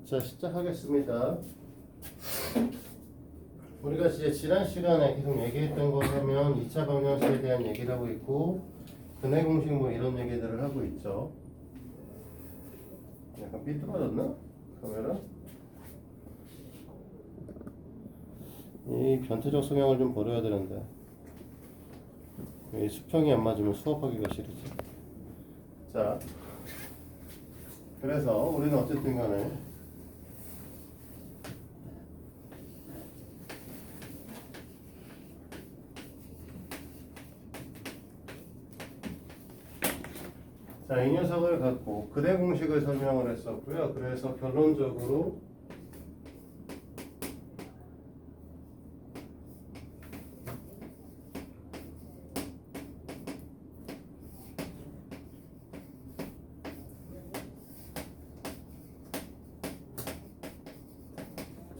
자, 시작하겠습니다. 우리가 이제 지난 시간에 계속 얘기했던 거 하면 2차 방정식에 대한 얘기를 하고 있고 근해 공식 뭐 이런 얘기들을 하고 있죠. 약간 삐뚤어졌나? 카메라? 이 변태적 성향을 좀 버려야 되는데 이 수평이 안 맞으면 수업하기가 싫지. 자, 그래서 우리는 어쨌든 간에 자, 이 녀석을 갖고 근해 공식을 설명을 했었고요. 그래서 결론적으로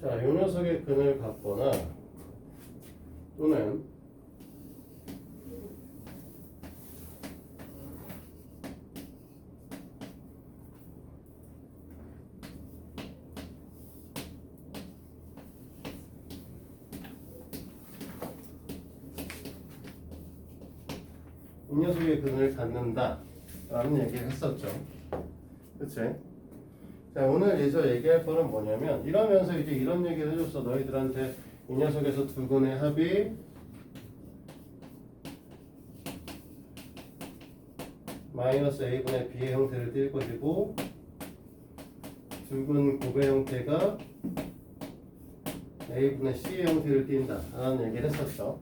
자, 이 녀석의 근을 갖거나 또는 이 녀석의 근을 갖는다 라는 얘기를 했었죠. 그치? 자, 오늘 이제 얘기할 거는 뭐냐면 이러면서 이제 이런 얘기를 해줬어. 너희들한테 이 녀석에서 두 근의 합이 마이너스 a분의 b의 형태를 띌 것이고 두 근 곱의 형태가 a분의 c의 형태를 띈다 라는 얘기를 했었죠.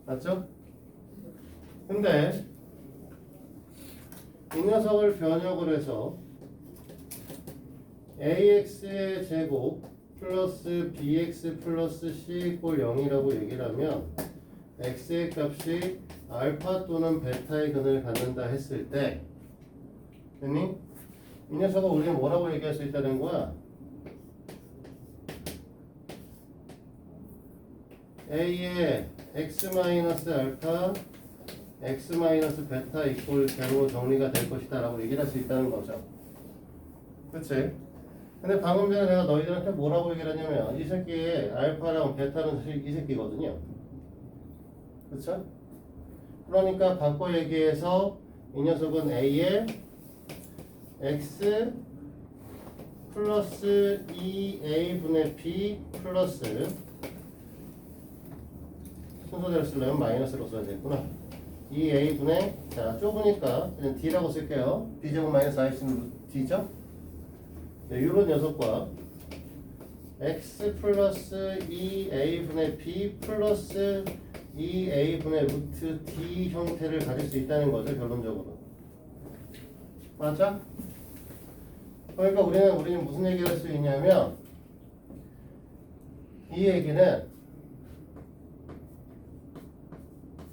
맞죠? 근데 이 녀석을 변형을 해서 ax의 제곱 플러스 bx 플러스 c = 0이라고 얘기를 하면 x의 값이 알파 또는 베타의 근을 갖는다 했을 때 됐니? 이 녀석을 우리는 뭐라고 얘기할 수 있다는 거야? a의 x-알파 x-베타 = 0로 정리가 될 것이다 라고 얘기를 할 수 있다는 거죠. 그치? 근데 방금 전에 내가 너희들한테 뭐라고 얘기를 했냐면 이 새끼의 알파랑 베타는 사실 이 새끼거든요. 그쵸? 그러니까 바꿔 얘기해서 이 녀석은 a의 x 플러스 2a분의 b 플러스 순서대로 쓰려면 마이너스로 써야 되겠구나. 2a분의 자 좁으니까 그냥 d라고 쓸게요. b제곱 마이너스 i 쓰면 d죠? 네, 이런 녀석과 x 플러스 2a분의 b 플러스 2a분의 루트 d 형태를 가질 수 있다는 거죠. 결론적으로 맞죠? 그러니까 우리는 무슨 얘기를 할 수 있냐면 이 얘기는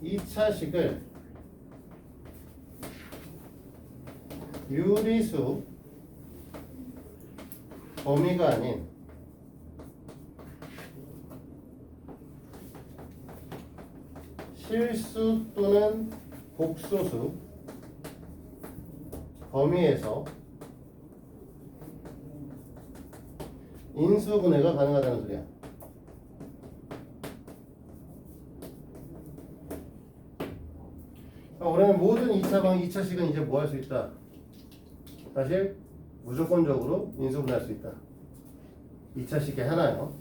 2차식을 유리수 범위가 아닌 실수 또는 복소수 범위에서 인수분해가 가능하다는 소리야. 우리는 모든 2차식은 이제 뭐 할 수 있다? 사실 무조건적으로 인수분해할 수 있다. 2차식에 하나요.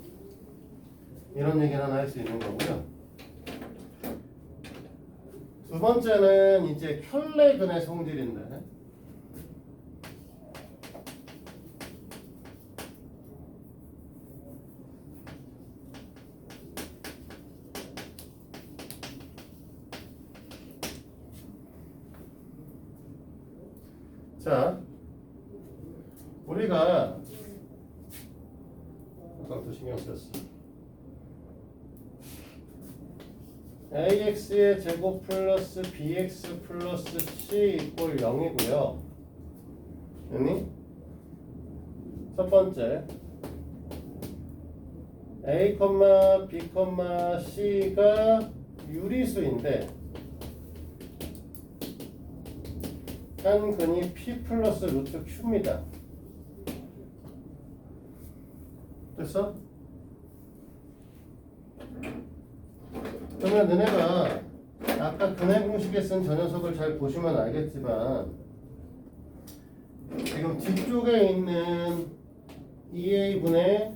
이런 얘기는 하나 할 수 있는 거고요. 두 번째는 이제 켤레근의 성질인데 자, 우리가 아까부터 신경 썼어. ax의 제곱 플러스 bx 플러스 c = 0이고요. 됐니? 첫 번째 a, b, c가 유리수인데 한 근이 p 플러스 루트 q입니다. 됐어? 그러면 너네가 아까 근해 공식에 쓴 저 녀석을 잘 보시면 알겠지만 지금 뒤쪽에 있는 2a분의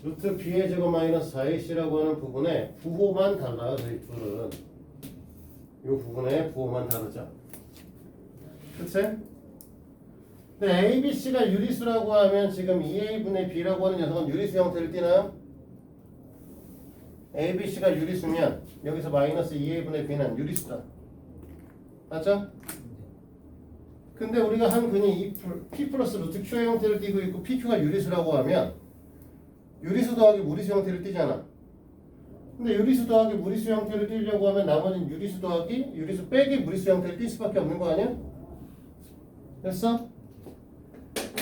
루트 b의 제곱 마이너스 4ac라고 하는 부분에 부호만 달라요. 저희 둘은 이 부분의 부호만 다르죠. 그치? 근데 a, b, c가 유리수라고 하면 지금 2a분의 b라고 하는 녀석은 유리수 형태를 띠나요? a, b, c가 유리수면 여기서 마이너스 2a분의 b는 유리수다. 맞죠? 근데 우리가 한 근이 p 플러스 루트 q의 형태를 띠고 있고 pq가 유리수라고 하면 유리수 더하기 무리수 형태를 띠잖아. 근데 유리수 더하기 무리수 형태를 띠려고 하면 나머지는 유리수 더하기 유리수 빼기 무리수 형태를 띌 수밖에 없는 거 아니야? 됐어?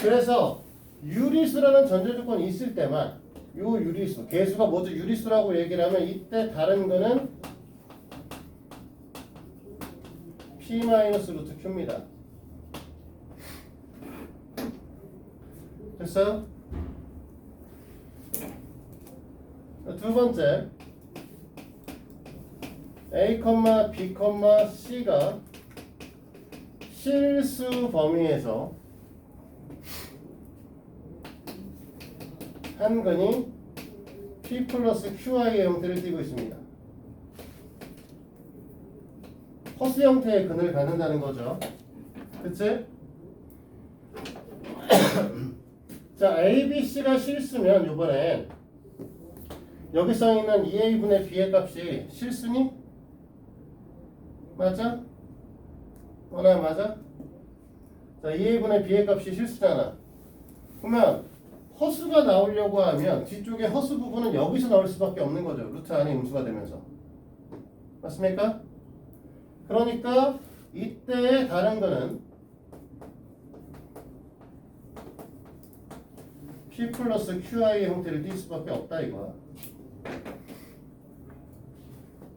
그래서 유리수라는 전제 조건이 있을 때만 요 유리수, 개수가 모두 유리수라고 얘기를 하면 이때 다른 거는 p-루트 q입니다. 됐어요? 두 번째 A, B, C가 실수 범위에서 한 근이 P 플러스 QI의 형태를 띠고 있습니다. 허수 형태의 근을 갖는다는 거죠. 그치? 자, A, B, C가 실수면 이번엔 여기 써있는 2a분의 b의 값이 실수니? 맞아? 뭐나 맞아? 자, 2a분의 b의 값이 실수잖아. 그러면 허수가 나오려고 하면 뒤쪽에 허수 부분은 여기서 나올 수밖에 없는 거죠. 루트 안에 음수가 되면서. 맞습니까? 그러니까 이때의 다른 거는 P 플러스 QI의 형태를 띌 수밖에 없다 이거야.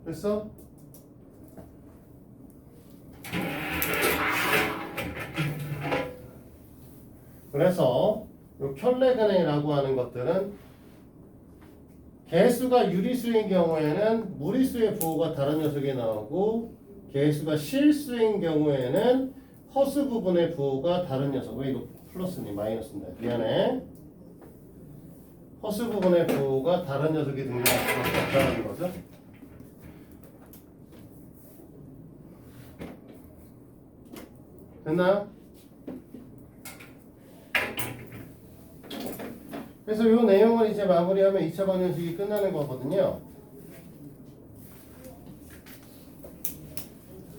됐어? 그래서 요 켤레근해라고 하는 것들은 개수가 유리수인 경우에는 무리수의 부호가 다른 녀석이 나오고 개수가 실수인 경우에는 허수 부분의 부호가 다른 녀석. 왜 이거 플러스니 마이너스인데 미안해. 허수 부분의 부호가 다른 녀석이 등장할 수밖에 없다는 거죠. 됐나요? 그래서 이 내용을 이제 마무리하면 2차 방정식이 끝나는 거거든요.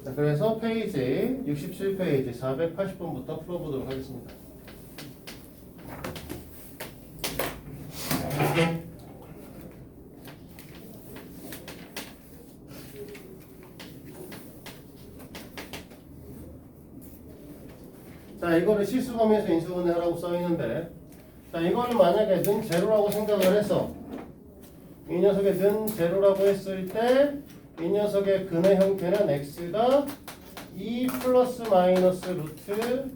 자, 그래서 페이지 67페이지 480번부터 풀어보도록 하겠습니다. 자, 이거를 실수범위에서 인수분해하라고 써있는데, 자, 이거는 만약에 는 제로라고 생각을 해서 이 녀석의 는 제로라고 했을 때 이 녀석의 근의 형태는 x가 2 플러스 마이너스 루트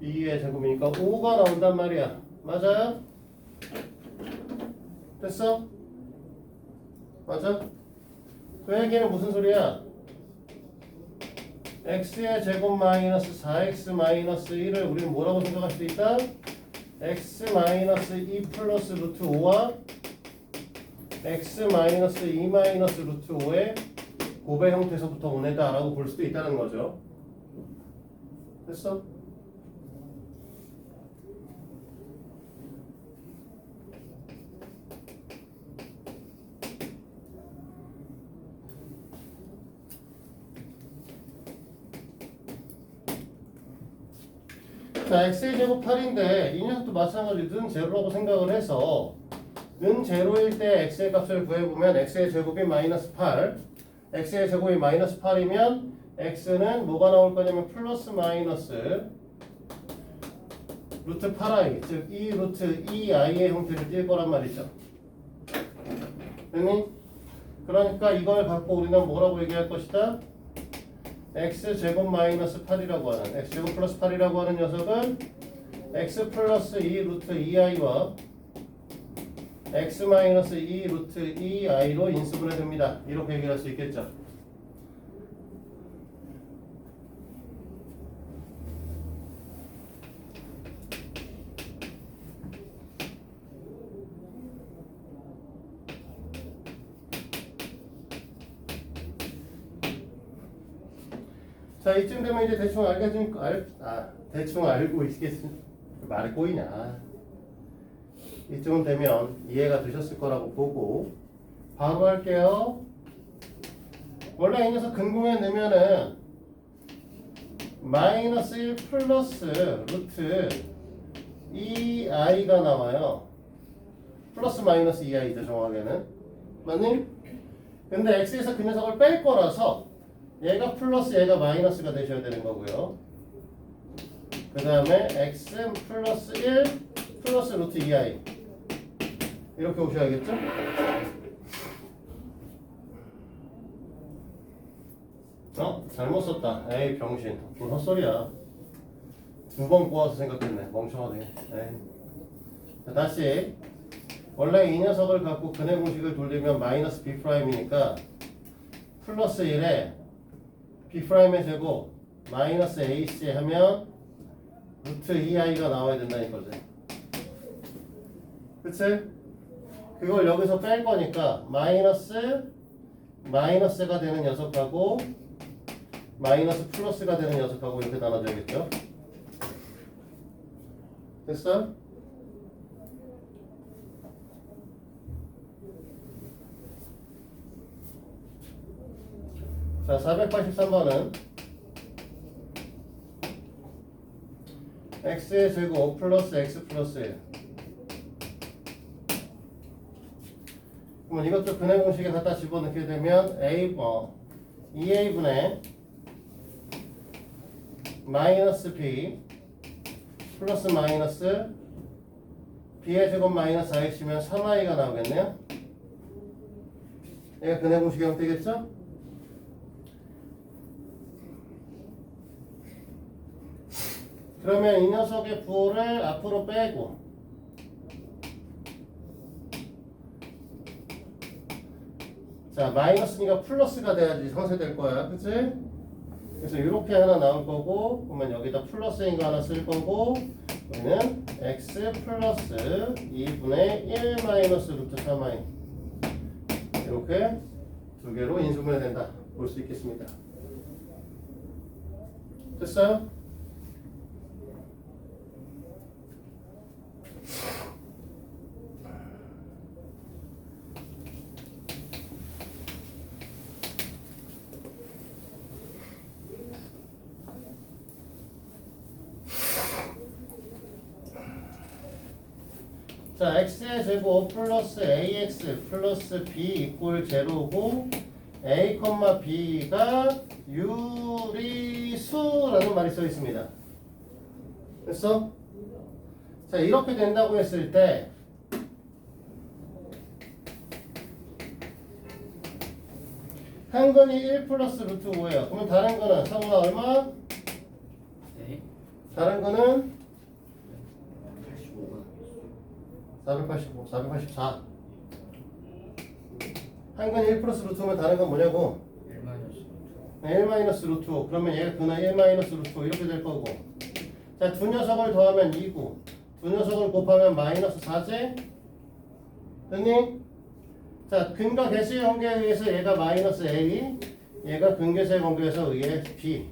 2의 제곱이니까 5가 나온단 말이야. 맞아요? 됐어? 맞아? 그 얘기는 무슨 소리야? x의 제곱 마이너스 4x 마이너스 1을 우리는 뭐라고 생각할 수 있다? x 마이너스 2 플러스 루트 5와 x 마이너스 2 마이너스 루트 5의 곱의 형태에서부터 오네다 라고 볼 수도 있다는 거죠. 됐어? 자, x의 제곱 8인데 이 녀석도 마찬가지로 는 제로라고 생각을 해서 는 제로일 때 x의 값을 구해보면 x의 제곱이 마이너스 8 x의 제곱이 마이너스 8이면 x는 뭐가 나올 거냐면 플러스 마이너스 루트 8i 즉 2 루트 2i의 형태를 띌 거란 말이죠. 됐니? 그러니까 이걸 갖고 우리는 뭐라고 얘기할 것이다? x제곱 마이너스 8이라고 하는 x제곱 플러스 8이라고 하는 녀석은 x 플러스 2 루트 2i와 x-2 루트 2i로 인수분해 됩니다. 이렇게 얘기할 수 있겠죠. 자, 이쯤 되면 이제 대충 알고 있겠습니다. 말이 꼬이냐. 이쯤 되면 이해가 되셨을 거라고 보고 바로 할게요. 원래 이 녀석 근공에 넣으면은 마이너스 1 플러스 루트 2i가 나와요. 플러스 마이너스 2i죠, 정확하게는. 맞니? 근데 x에서 그 녀석을 뺄 거라서 얘가 플러스 얘가 마이너스가 되셔야 되는 거고요. 그 다음에 x 플러스 1 플러스 루트 2i 이렇게 오셔야겠죠? 잘못 썼다. 에이 병신. 뭔 헛소리야. 두 번 꼬아서 생각했네. 멍청하네. 에이. 다시 원래 이 녀석을 갖고 근해 공식을 돌리면 마이너스 b'이니까 플러스 1에 b'의 제곱 마이너스 ac 하면 루트 2i가 나와야 된다는 거지. 그치? 그걸 여기서 뺄 거니까 마이너스가 되는 녀석하고 마이너스 플러스가 되는 녀석하고 이렇게 나눠줘야겠죠? 됐어? 자, 483번은 x의 제곱 플러스 x 플러스 1. 그러면 이것도 근해 공식에 갖다 집어넣게 되면 2a분의 마이너스 b 플러스 마이너스 b의 제곱 마이너스 ix면 3i가 나오겠네요. 얘가 근해 공식의 형태겠죠? 그러면 이 녀석의 부호를 앞으로 빼고 자 마이너스니까 플러스가 돼야지 상쇄될 거야. 그치? 그래서 이렇게 하나 나올 거고 그러면 여기다 플러스인 거 하나 쓸 거고 여기는 x 플러스 2분의 1 마이너스 루트 3i 이렇게 두 개로 인수분해 된다. 볼 수 있겠습니다. 됐어요? 자, x의 제곱 플러스 ax 플러스 b 이꼴 제로고 a, b가 유리수라는 말이 써 있습니다. 됐어? 자, 이렇게 된다고 했을 때 한 건이 1 플러스 루트 5예요. 그러면 다른 거는 성우가 얼마? 네. 다른 거는 85가 484. 한 건 1 플러스 루트 5면 다른 건 뭐냐고? 1 마이너스 1 마이너스 루트 5. 그러면 얘가 그날 1 마이너스 루트 5 이렇게 될 거고. 자, 두 녀석을 더하면 2고, 두 녀석을 곱하면 마이너스 4제. 됐니? 자, 근과 개수의 관계에 의해서 얘가 마이너스 a, 얘가 근계수의 관계에서 의해 b.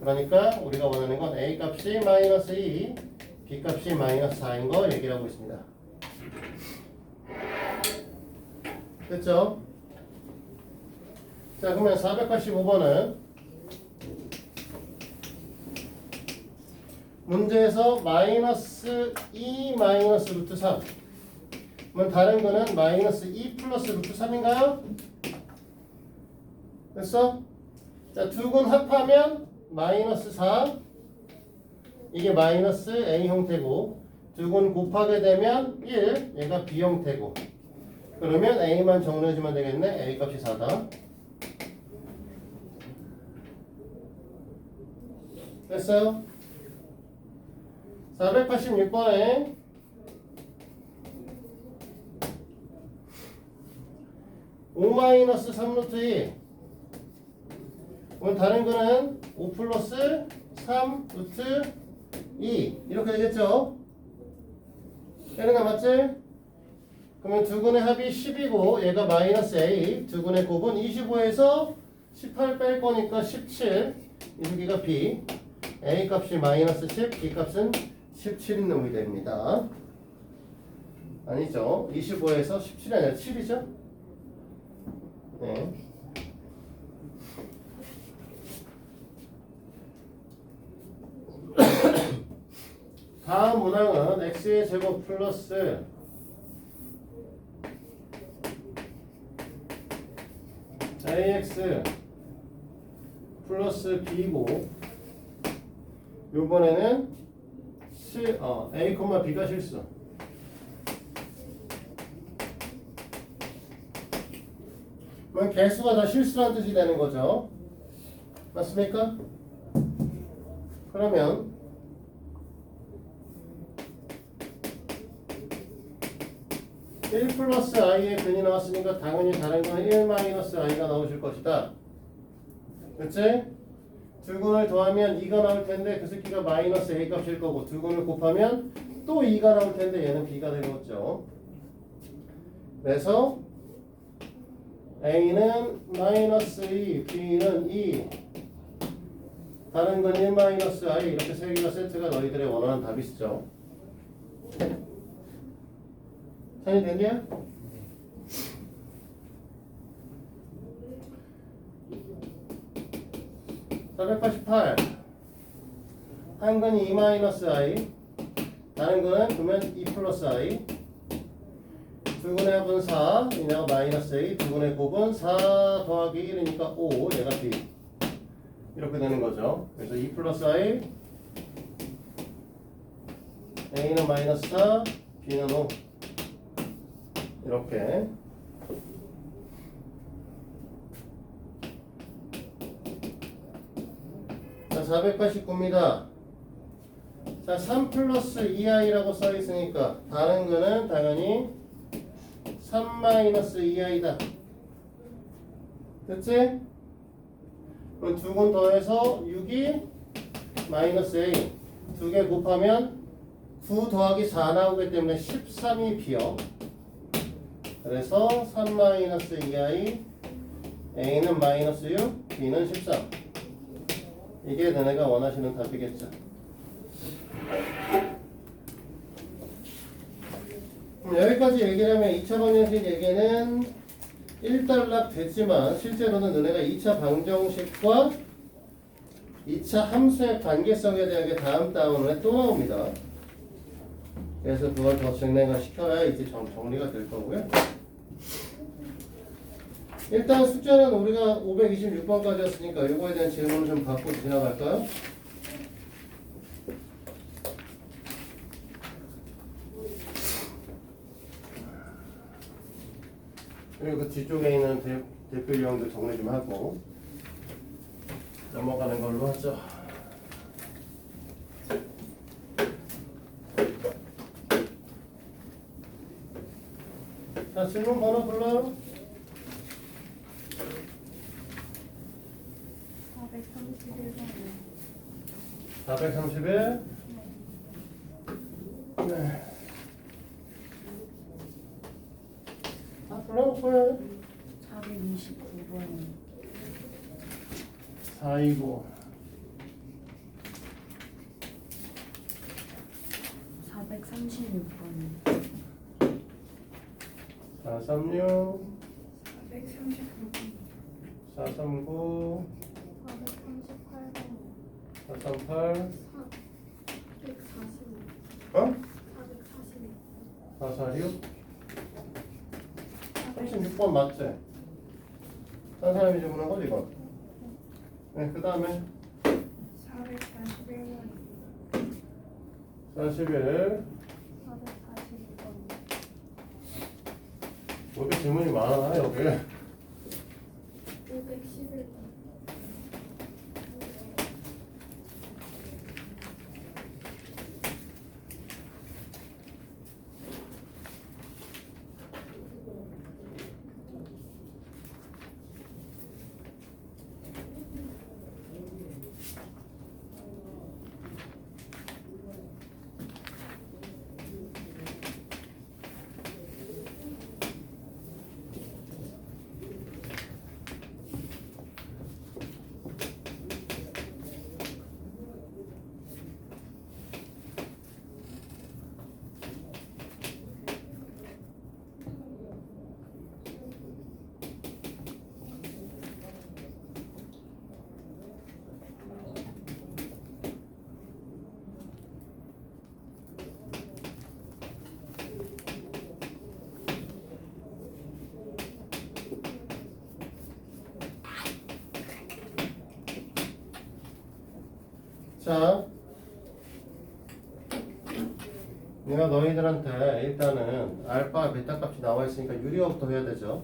그러니까 우리가 원하는 건 a 값이 마이너스 2, b 값이 마이너스 4인 거 얘기를 하고 있습니다. 됐죠? 자, 그러면 485번은 문제에서 마이너스 2 마이너스 루트 3. 그러면 다른 거는 마이너스 2 플러스 루트 3인가요? 됐어? 자, 두 군 합하면 마이너스 4. 이게 마이너스 A 형태고, 두 군 곱하게 되면 1. 얘가 B 형태고. 그러면 A만 정리해주면 되겠네. A 값이 4다. 됐어요? 486번에 5-3 루트 2. 오늘 다른 거는 5 플러스 3 루트 2 이렇게 되겠죠? 얘는 맞지? 그러면 두 근의 합이 10이고 얘가 마이너스 A 두 근의 곱은 25에서 18 뺄 거니까 17 이 두 개가 B A 값이 마이너스 10 B 값은 17인 놈이 됩니다. 아니죠. 25에서 17이 아니라 7이죠. 네. 다음 문항은 x의 제곱 플러스 ax 플러스 b고 요번에는 a, b가 실수. 그럼 개수가 다 실수란 뜻이 되는 거죠. 맞습니까? 그러면 1 플러스 i의 근이 나왔으니까 당연히 다른 건 1 마이너스 i가 나오실 것이다. 그치? 두 근을 더하면 2가 나올 텐데 그 새끼가 마이너스 a 값일 거고 두 근을 곱하면 또 2가 나올 텐데 얘는 b가 되겠죠. 그래서 a는 마이너스 2, b는 2 다른 건 1 마이너스 i 이렇게 세 개가 세트가 너희들의 원하는 답이시죠. 잘 됐냐? 자, 188 한 근이 2 마이너스 i 다른 거는 그러면 2 플러스 i 두 근의 합은 4 얘가 마이너스 a 두 근의 곱은 4 더하기 1이니까 5 얘가 b 이렇게 되는 거죠. 그래서 2 플러스 i a는 마이너스 4 b는 5 이렇게 자 489입니다. 자 3 플러스 2i라고 써 있으니까 다른 거는 당연히 3 마이너스 2i다. 됐지? 그럼 두 근 더해서 6이 마이너스 a 두 개 곱하면 9 더하기 4 나오기 때문에 13이 b요. 그래서 3 마이너스 2i a는 마이너스 6 b는 13 이게 너네가 원하시는 답이겠죠. 여기까지 얘기를 하면 2차 방정식 얘기는 1단락 됐지만 실제로는 너네가 2차 방정식과 2차 함수의 관계성에 대한 게 다음 다운에 또 나옵니다. 그래서 그걸 더 정리가 시켜야 이제 정리가 될 거고요. 일단 숙제는 우리가 526번까지였으니까 이거에 대한 질문을 좀 받고 지나갈까요? 그리고 그 뒤쪽에 있는 대표 유형들 정리 좀 하고 넘어가는 걸로 하죠. 자, 질문 번호 불러요. 431. 네. 아, 불러놓고요. 429번 429. 436번 436. 439번 439. 438번 438. 440 어? 440 446. 36번 맞지? 딴 사람이 주문한 거지 이거? 네, 그 다음에 441번 41. 442번 왜 이렇게 질문이 많아 여기? 511번 자, 내가 너희들한테 일단은 알파, 베타 값이 나와 있으니까 유리화부터 해야 되죠.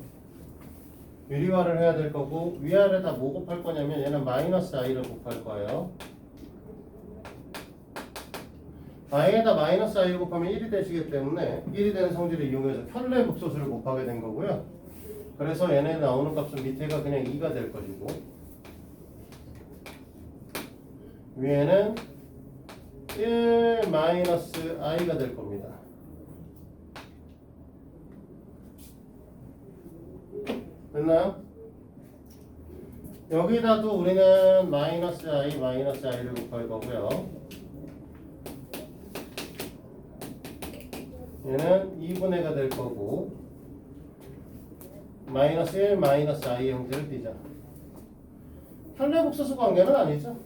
유리화를 해야 될 거고 위아래다 뭐 곱할 거냐면 얘는 마이너스 i를 곱할 거예요. i에다 마이너스 i를 곱하면 1이 되시기 때문에 1이 되는 성질을 이용해서 편례 극소수를 곱하게 된 거고요. 그래서 얘네 나오는 값은 밑에가 그냥 2가 될 것이고 위에는 1 마이너스 i가 될 겁니다. 됐나요? 여기다도 우리는 마이너스 i를 곱할 거고요. 얘는 2분의 가 될 거고 마이너스 1 마이너스 i의 형태를 띠자. 편례복소수 관계는 아니죠.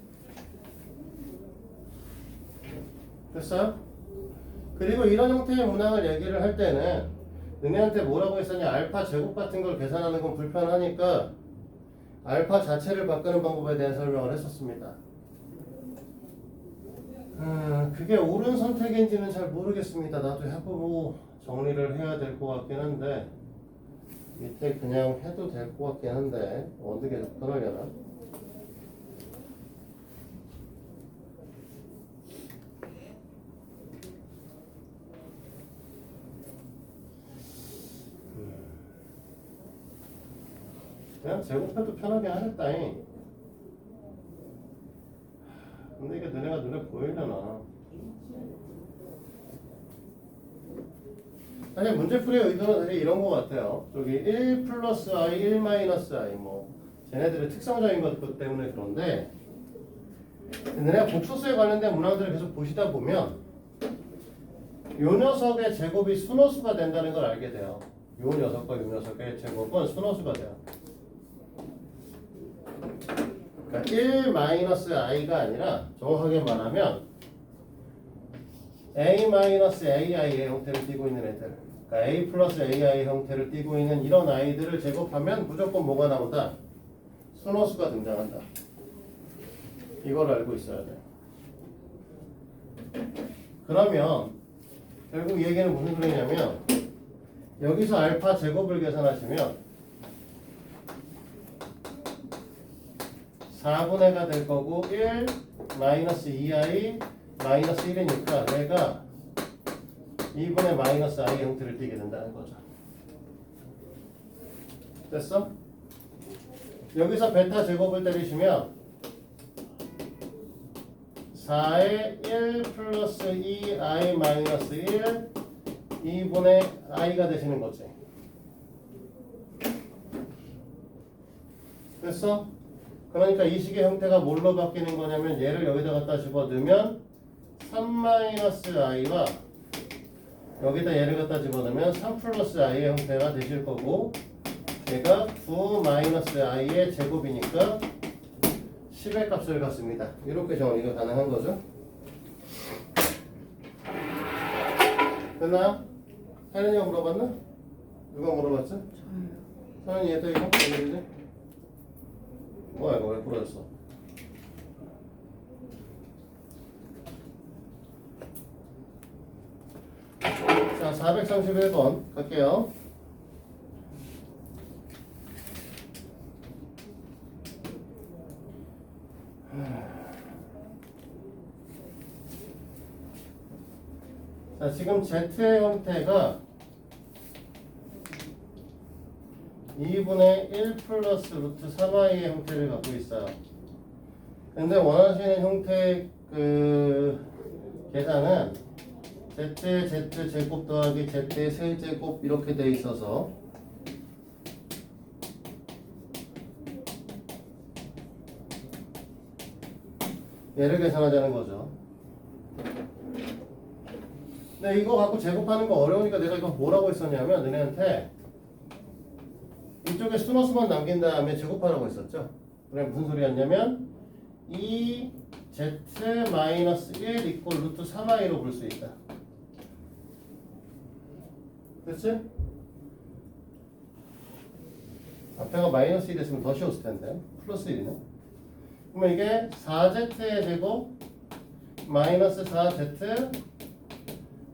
됐어요? 그리고 이런 형태의 문항을 얘기를 할 때는 너네한테 뭐라고 했었냐, 알파 제곱 같은 걸 계산하는 건 불편하니까 알파 자체를 바꾸는 방법에 대한 설명을 했었습니다. 그게 옳은 선택인지는 잘 모르겠습니다. 나도 해보고 정리를 해야 될 것 같긴 한데 밑에 그냥 해도 될 것 같긴 한데 어느 게 편하려나? 그냥 제곱해도 편하게 하겠다잉. 근데 이게 너네가 눈에 보이려나? 사실 문제풀이의 의도는 사실 이런 것 같아요. 저기 1 플러스 i, 1 마이너스 i 뭐 쟤네들의 특성적인 것 때문에 그런데 너네가 복소수에 관련된 문항들을 계속 보시다 보면 요 녀석의 제곱이 순호수가 된다는 걸 알게 돼요. 요 녀석과 요 녀석의 제곱은 순호수가 돼요. 그러니까 1 마이너스 i가 아니라 정확하게 말하면 a 마이너스 ai의 형태를 띠고 있는 애들, 그러니까 a 플러스 ai 형태를 띠고 있는 이런 아이들을 제곱하면 무조건 뭐가 나온다? 순호수가 등장한다. 이걸 알고 있어야 돼. 그러면 결국 이 얘기는 무슨 소리냐면 여기서 알파 제곱을 계산하시면 4분의 가 될 거고 1 마이너스 2i 마이너스 1이니까 얘가 2분의 마이너스 i 형태를 띠게 된다는 거죠. 됐어? 여기서 베타 제곱을 때리시면 4의 1 플러스 2i 마이너스 1 2분의 i가 되시는 거지. 됐어? 그러니까 이 식의 형태가 뭘로 바뀌는 거냐면 얘를 여기다 갖다 집어넣으면 3 마이너스 i와 여기다 얘를 갖다 집어넣으면 3 플러스 i의 형태가 되실 거고 얘가 9 마이너스 i의 제곱이니까 10의 값을 갖습니다. 이렇게 정리가 가능한 거죠. 됐나요? 혜린이가 물어봤나? 누가 물어봤지? 서현이 얘도 이거? 어디지? 뭐야 이거 왜 부러졌어? 자 431번 갈게요. 자 지금 Z의 형태가 2분의 1 플러스 루트 3i의 형태를 갖고 있어요. 근데 원하시는 형태 계산은 z의 z 제곱 더하기 z의 세제곱 이렇게 돼 있어서 얘를 계산하자는 거죠. 근데 이거 갖고 제곱하는 거 어려우니까 내가 이거 뭐라고 했었냐면 너네한테 이쪽에 순호수만 남긴 다음에 제곱하라고 했었죠. 그럼 무슨 소리였냐면 2z 마이너스 1 이꼴 루트 3i로 볼 수 있다. 그렇지? 앞에가 마이너스 1 됐으면 더 쉬웠을 텐데 플러스 1이네. 그러면 이게 4z의 제곱 마이너스 4z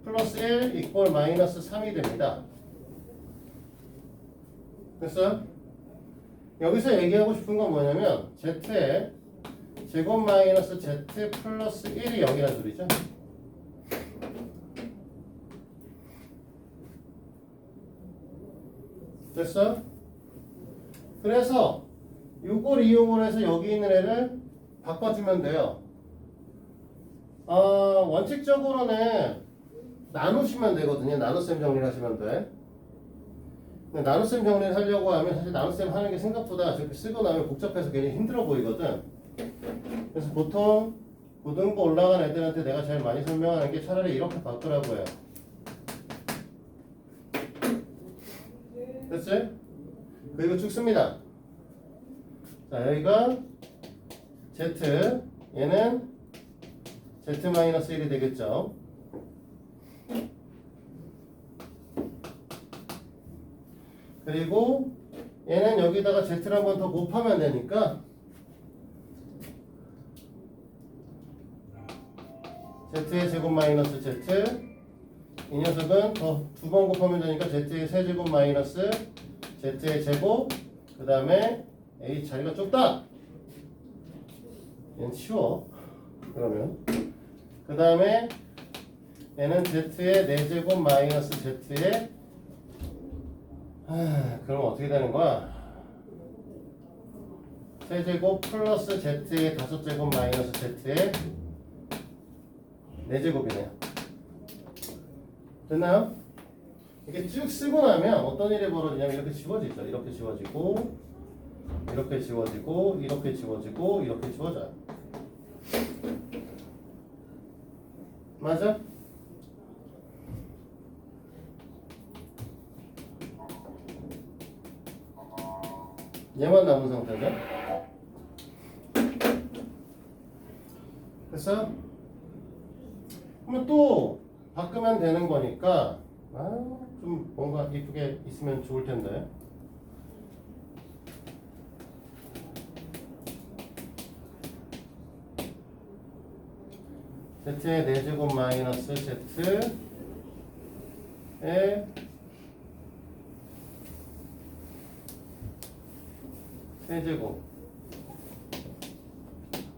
플러스 1 이퀄 마이너스 3이 됩니다. 됐어요? 여기서 얘기하고 싶은 건 뭐냐면 z의 제곱 마이너스 z 플러스 1이 0이라는 소리죠. 됐어? 그래서 이걸 이용을 해서 여기 있는 애를 바꿔주면 돼요. 원칙적으로는 나누시면 되거든요. 나눗셈 정리를 하시면 돼. 근데 나눗셈 정리를 하려고 하면 사실 나눗셈 하는 게 생각보다 저렇게 쓰고 나면 복잡해서 괜히 힘들어 보이거든. 그래서 보통 고등부 올라간 애들한테 내가 제일 많이 설명하는 게 차라리 이렇게 바꾸라고 해요. 됐지? 그리고 쭉 씁니다. 자, 여기가 z, 얘는 z-1이 되겠죠. 그리고 얘는 여기다가 z를 한 번 더 곱하면 되니까 z의 제곱 마이너스 z, 이 녀석은 더 두 번 곱하면 되니까 z의 세제곱 마이너스 z의 제곱, 그 다음에 a 자리가 좁다. 얘는 치워. 그러면 그 다음에 얘는 z의 4제곱 마이너스 z의 그럼 어떻게 되는 거야? 세제곱 플러스 z의 5제곱 마이너스 z의 4제곱이네요. 됐나요? 이렇게 쭉 쓰고 나면 어떤 일이 벌어지냐면 이렇게 지워지죠. 이렇게 지워지고 이렇게 지워지고 이렇게 지워지고 이렇게 지워져요. 맞아? 얘만 남은 상태죠. 됐어요? 그러면 또 바꾸면 되는 거니까 좀 뭔가 이쁘게 있으면 좋을 텐데. z의 4제곱 마이너스 z의 세제곱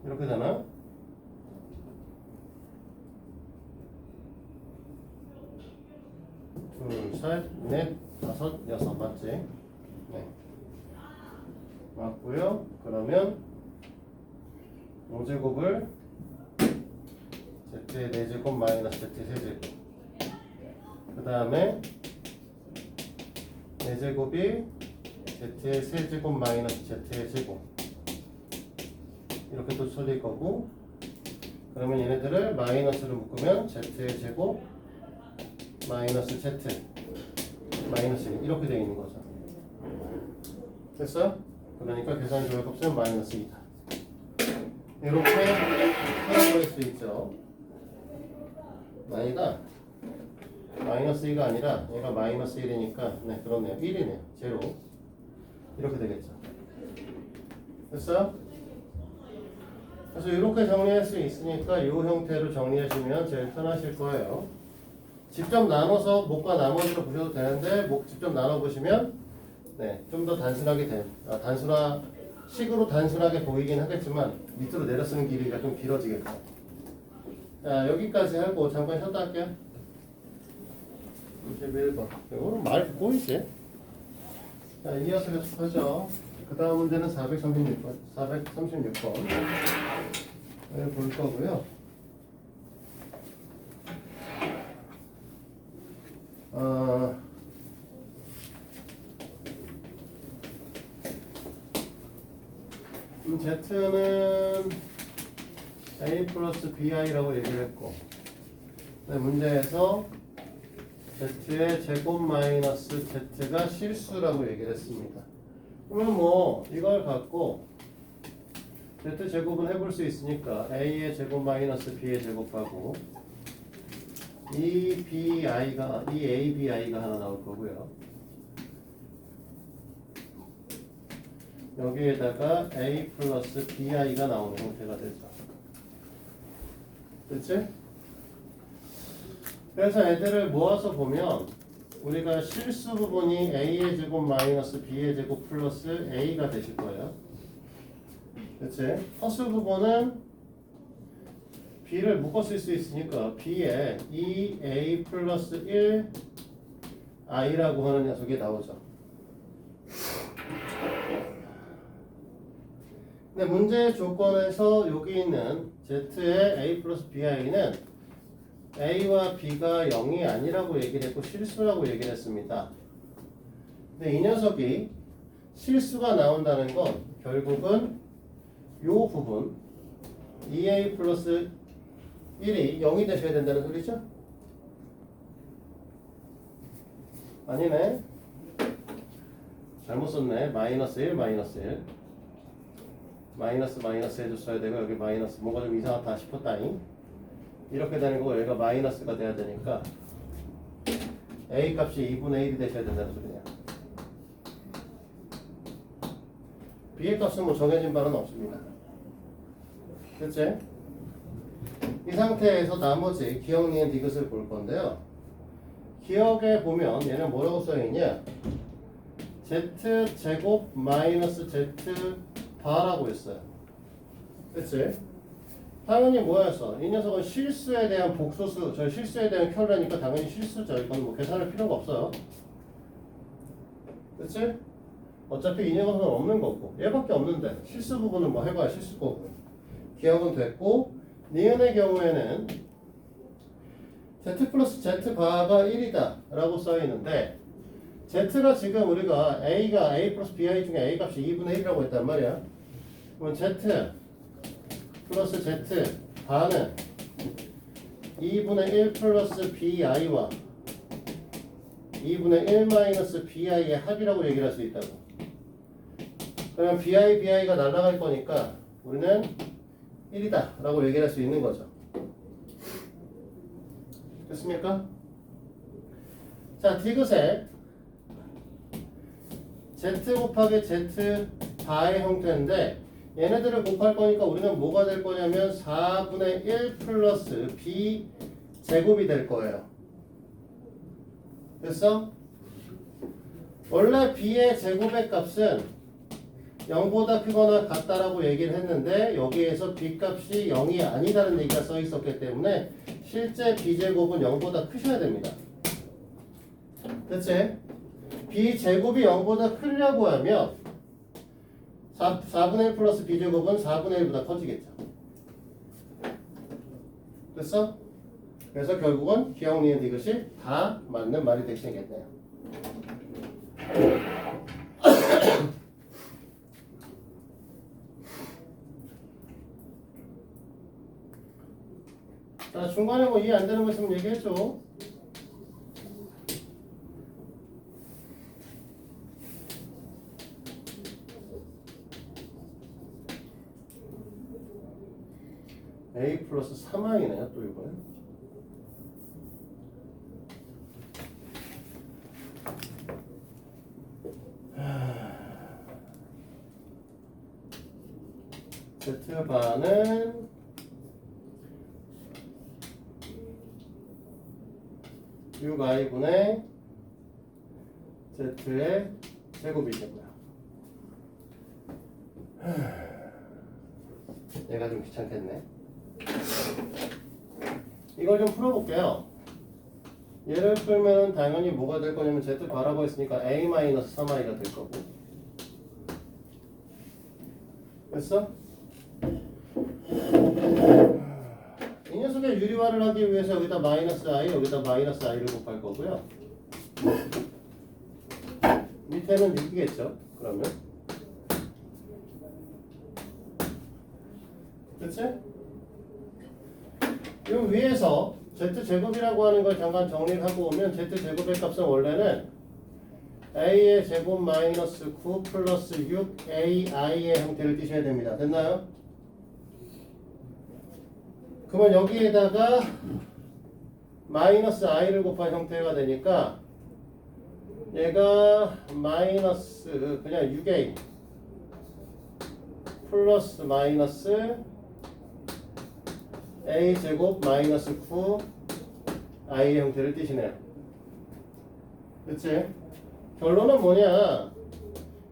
이렇게 되나? 둘, 셋, 넷, 다섯, 여섯 맞지? 네. 맞고요. 그러면 5제곱을 z의 4제곱 마이너스 z의 세제곱, 그 다음에 4제곱이 z의 세제곱 마이너스 z의 제곱, 이렇게 또 써질 거고, 그러면 얘네들을 마이너스로 묶으면 z의 제곱 마이너스 z 마이너스 1 이렇게 되어 있는 거죠. 됐어요? 그러니까 계산 조회값은 마이너스 2다. 이렇게 풀어버릴 수 있죠. 아니다. 마이너스 2가 아니라 얘가 마이너스 1이니까 네 그렇네요. 1이네요. 제로 이렇게 되겠죠. 됐어요? 그래서 이렇게 정리할 수 있으니까 이 형태로 정리하시면 제일 편하실 거예요. 직접 나눠서 목과 나머지로 보셔도 되는데 목 직접 나눠보시면 네, 좀 더 단순하게 식으로 단순하게 보이긴 하겠지만 밑으로 내려 쓰는 길이가 좀 길어지겠죠. 자, 여기까지 하고 잠깐 쉬었다 할게요. 21번. 이거는 말 듣고 있지. 자, 이어서 계속하죠. 그 다음 문제는 436번. 436번. 볼 거고요. Z는 A 플러스 BI라고 얘기를 했고, 문제에서 Z의 제곱 마이너스 Z가 실수라고 얘기를 했습니다. 그러면 뭐 이걸 갖고 Z 제곱은 해볼 수 있으니까 A의 제곱 마이너스 B의 제곱하고 이 ABI가 하나 나올 거고요. 여기에다가 A 플러스 BI가 나오는 형태가 되죠. 그치? 그래서 애들을 모아서 보면 우리가 실수 부분이 a의 제곱 마이너스 b의 제곱 플러스 a가 되실 거예요. 그치? 허수 부분은 b를 묶어 쓸 수 있으니까 b에 2a 플러스 1 i라고 하는 녀석이 나오죠. 근데 문제의 조건에서 여기 있는 z의 a 플러스 bi는 a와 b가 0이 아니라고 얘기를 했고 실수라고 얘기를 했습니다. 근데 이 녀석이 실수가 나온다는 건 결국은 이 부분 2a 플러스 1이 0이 되셔야 된다는 소리죠? 아니네. 잘못 썼네. 마이너스 1 마이너스 1 마이너스 마이너스 해줬어야 되고 여기 마이너스 뭔가 좀 이상하다 싶었다니. 이렇게 되는 거고 여기가 마이너스가 돼야 되니까 a 값이 2분의 1이 되셔야 된다는 소리네요. b의 값은 뭐 정해진 바는 없습니다. 그치? 이 상태에서 나머지 기억, 니은, 디귿을 볼 건데요. 기억에 보면 얘는 뭐라고 써있냐? z제곱 마이너스 z바라고 했어요. 그치? 당연히 뭐였어? 이 녀석은 실수에 대한 복소수, 저 실수에 대한 켤레니까 당연히 실수죠. 이건 뭐 계산할 필요가 없어요. 그치? 어차피 이 녀석은 없는 거고 얘밖에 없는데 실수 부분은 뭐 해봐야 실수 거고 기억은 됐고 니은의 경우에는 z 플러스 z바가 1이다 라고 써있는데 z가 지금 우리가 a가 a 플러스 bi 중에 a 값이 2분의 1이라고 했단 말이야. 그럼 z 플러스 z 바는 2분의 1 플러스 bi와 2분의 1 마이너스 bi의 합이라고 얘기를 할 수 있다고. 그러면 bi가 날아갈 거니까 우리는 1이다 라고 얘기를 할 수 있는 거죠. 됐습니까? 자, 디귿에 z 곱하기 z 바의 형태인데 얘네들을 곱할 거니까 우리는 뭐가 될 거냐면 4분의 1 플러스 b 제곱이 될 거예요. 됐어? 원래 b의 제곱의 값은 0보다 크거나 같다라고 얘기를 했는데 여기에서 b 값이 0이 아니다는 얘기가 써 있었기 때문에 실제 b제곱은 0보다 크셔야 됩니다. 그치? b제곱이 0보다 크려고 하면 4분의 1 플러스 b제곱은 4분의 1보다 커지겠죠. 됐어? 그래서 결국은 기억, 니은, 디귿이 다 맞는 말이 되시겠네요. 자, 중간에 뭐 이해 안 되는 거 있으면 얘기해줘. a 플러스 3i네요 또 이번에. z바는 6i분의 z의 제곱이겠고요. 얘가 좀 귀찮겠네. 이걸 좀 풀어볼게요. 얘를 풀면 당연히 뭐가 될 거냐면 z바라고 했으니까 a-3i가 될 거고. 됐어? 이 녀석의 유리화를 하기 위해서 여기다 마이너스 i, 여기다 마이너스 i를 곱할 거고요. 밑에는 6이겠죠? 그러면 그치? 이 위에서 z제곱이라고 하는 걸 잠깐 정리를 하고 오면 z제곱의 값은 원래는 a의 제곱 마이너스 9 플러스 6ai의 형태를 띄셔야 됩니다. 됐나요? 그러면 여기에다가 마이너스 i를 곱한 형태가 되니까 얘가 마이너스 그냥 6a 플러스 마이너스 a 제곱 마이너스 9 i의 형태를 띠시네요. 그치? 결론은 뭐냐?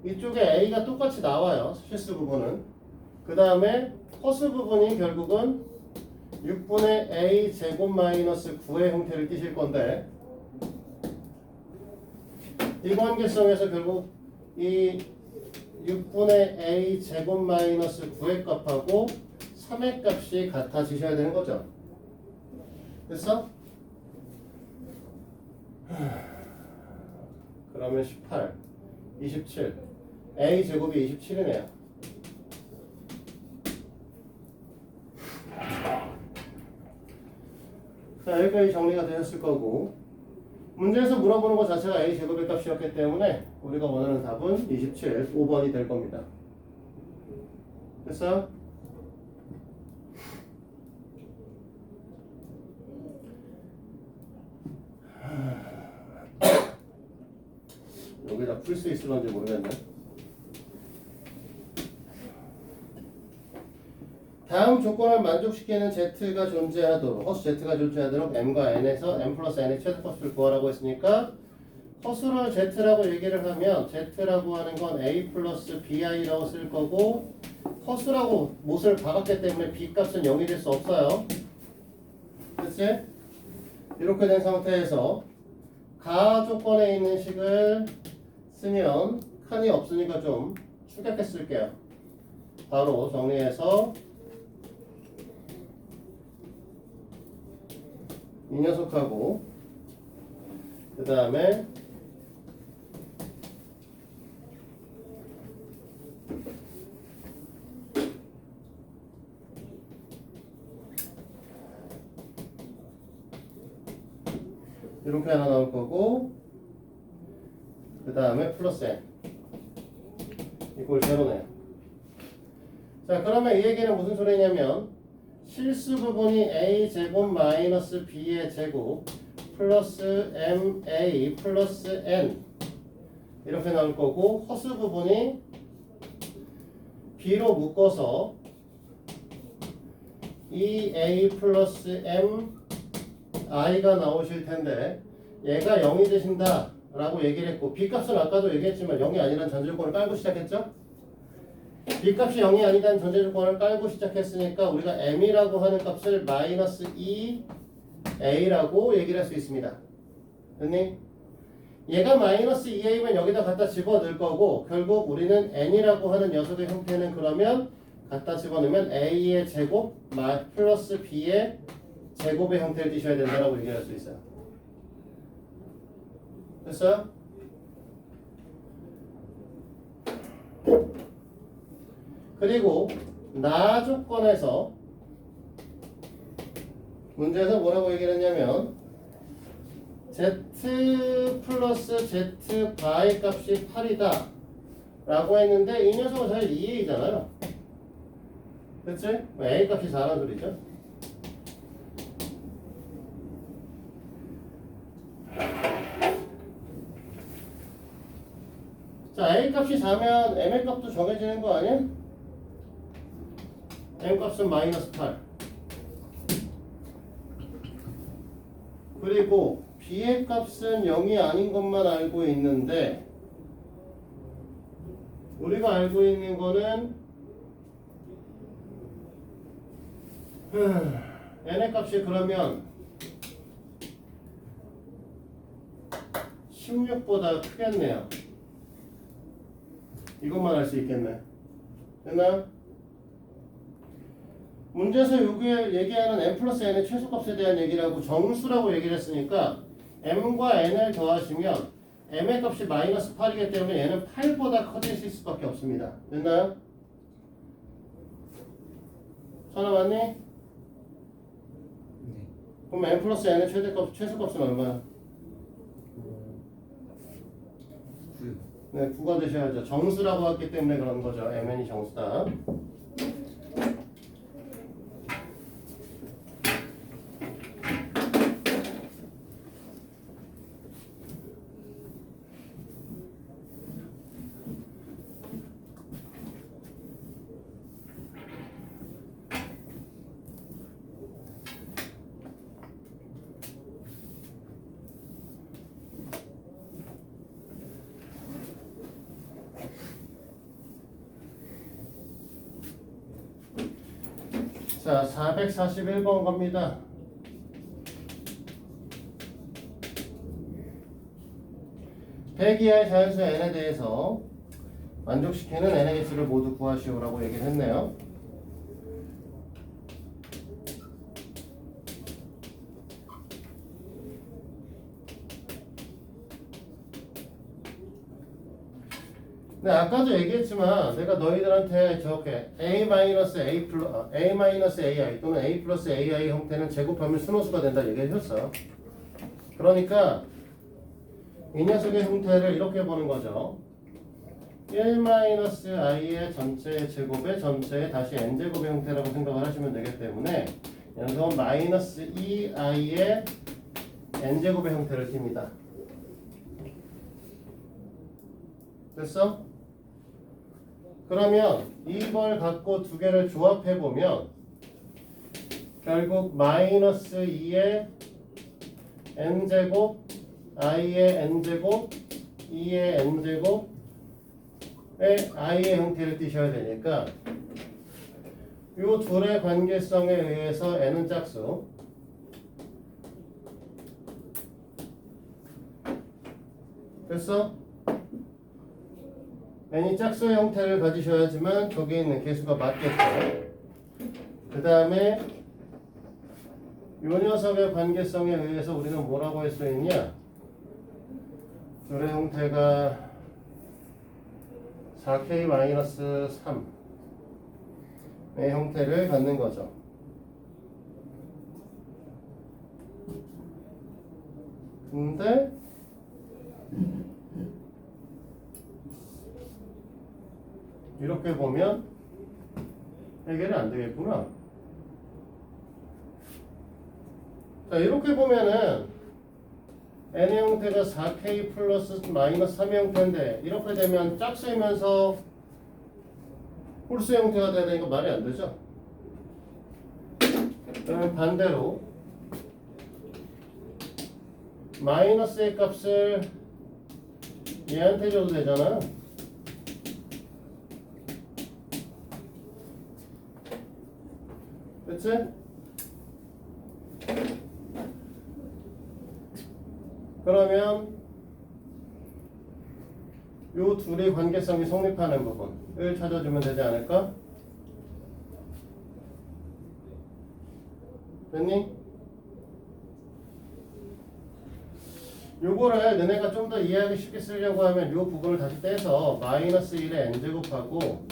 이쪽에 a가 똑같이 나와요. 실수 부분은. 그 다음에 허수 부분이 결국은 6분의 a 제곱 마이너스 9의 형태를 띠실 건데 이 관계성에서 결국 이 6분의 a 제곱 마이너스 9의 값하고 3의 값이 같아지셔야 되는 거죠. 됐어? 그러면 18, 27 a 제곱이 27이네요. 자, 여기까지 정리가 되셨을 거고 문제에서 물어보는 것 자체가 a 제곱의 값이었기 때문에 우리가 원하는 답은 27, 5번이 될 겁니다. 됐어? 여기다 풀 수 있을런지 모르겠네. 다음 조건을 만족시키는 z가 존재하도록 허수 z가 존재하도록 m과 n에서 m 플러스 n의 최소값을 구하라고 했으니까 허수를 z라고 얘기를 하면 z라고 하는 건 a 플러스 bi라고 쓸 거고 허수라고 못을 박았기 때문에 b 값은 0이 될 수 없어요. 그치? 이렇게 된 상태에서 가 조건에 있는 식을 쓰면 칸이 없으니까 좀 축약해 쓸게요. 바로 정리해서 이 녀석하고 그 다음에 이렇게 하나 나올 거고 그 다음에 플러스 n 이꼴 제로네요. 자, 그러면 이 얘기는 무슨 소리냐면 실수 부분이 a 제곱 마이너스 b의 제곱 플러스 ma 플러스 n 이렇게 나올 거고 허수 부분이 b로 묶어서 2a 플러스 m i가 나오실 텐데 얘가 0이 되신다 라고 얘기를 했고 b값은 아까도 얘기했지만 0이 아니라는 전제조건을 깔고 시작했죠? b값이 0이 아니라는 전제조건을 깔고 시작했으니까 우리가 m이라고 하는 값을 마이너스 2a라고 얘기를 할 수 있습니다. 됐니? 얘가 마이너스 2a면 여기다 갖다 집어넣을 거고 결국 우리는 n이라고 하는 녀석의 형태는 그러면 갖다 집어넣으면 a의 제곱 플러스 b의 제곱의 형태를 띠셔야 된다고 얘기할 수 있어요. 됐어요? 그리고 나 조건에서 문제에서 뭐라고 얘기를 했냐면 z 플러스 z 바의 값이 8이다 라고 했는데 이 녀석은 사실 2a잖아요. 그치? a 값이 4라는 소리죠. 자, a 값이 4면 m의 값도 정해지는 거 아니야? m 값은 마이너스 8 그리고 b의 값은 0이 아닌 것만 알고 있는데 우리가 알고 있는 거는 n의 값이 그러면 16보다 크겠네요. 이것만 알 수 있겠네. 됐나? 문제에서 여기에 얘기하는 m 플러스 n의 최소값에 대한 얘기를 하고 정수라고 얘기를 했으니까 m과 n을 더하시면 m의 값이 마이너스 8이기 때문에 얘는 8보다 커지실 수밖에 없습니다. 됐나요? 전화 왔니? 네. 그럼 m 플러스 n의 최소값은 얼마야? 9요. 네, 9가 되셔야죠. 정수라고 했기 때문에 그런 거죠. mn이 정수다. 자, 441번 겁니다. 대기하의 자연수 n에 대해서 만족시키는 n의 개수를 모두 구하시오라고 얘기를 했네요. 네, 아까도 얘기했지만 내가 너희들한테 저렇게 a-ai 또는 a 플러스 ai 형태는 제곱하면 순호수가 된다 얘기해줬어요. 그러니까 이 녀석의 형태를 이렇게 보는 거죠. 1-i의 전체의 제곱의 전체의 다시 n제곱의 형태라고 생각을 하시면 되기 때문에 여기서 마이너스 2i의 n제곱의 형태를 띱니다. 됐어? 그러면 이걸 갖고 두 개를 조합해보면 결국 마이너스 2의 n제곱 i의 n제곱 2의 n제곱의 i의 형태를 띄셔야 되니까 이 둘의 관계성에 의해서 n은 짝수 됐어? n이 짝수의 형태를 가지셔야지만 거기에 있는 개수가 맞겠죠. 그 다음에 이 녀석의 관계성에 의해서 우리는 뭐라고 할 수 있냐? 둘의 형태가 4k-3의 형태를 갖는 거죠. 근데 이렇게 보면 해결이 안 되겠구나. 자, 이렇게 보면은 n의 형태가 4k 플러스 마이너스 3의 형태인데 이렇게 되면 짝수이면서 홀수 형태가 되는 거 말이 안 되죠. 그러면 반대로 마이너스의 값을 얘한테 줘도 되잖아. 그치? 그러면 요 둘의 관계성이 성립하는 부분을 찾아주면 되지 않을까? 됐니? 요거를 너네가 좀 더 이해하기 쉽게 쓰려고 하면 요 부분을 다시 떼서 마이너스 1의 n제곱하고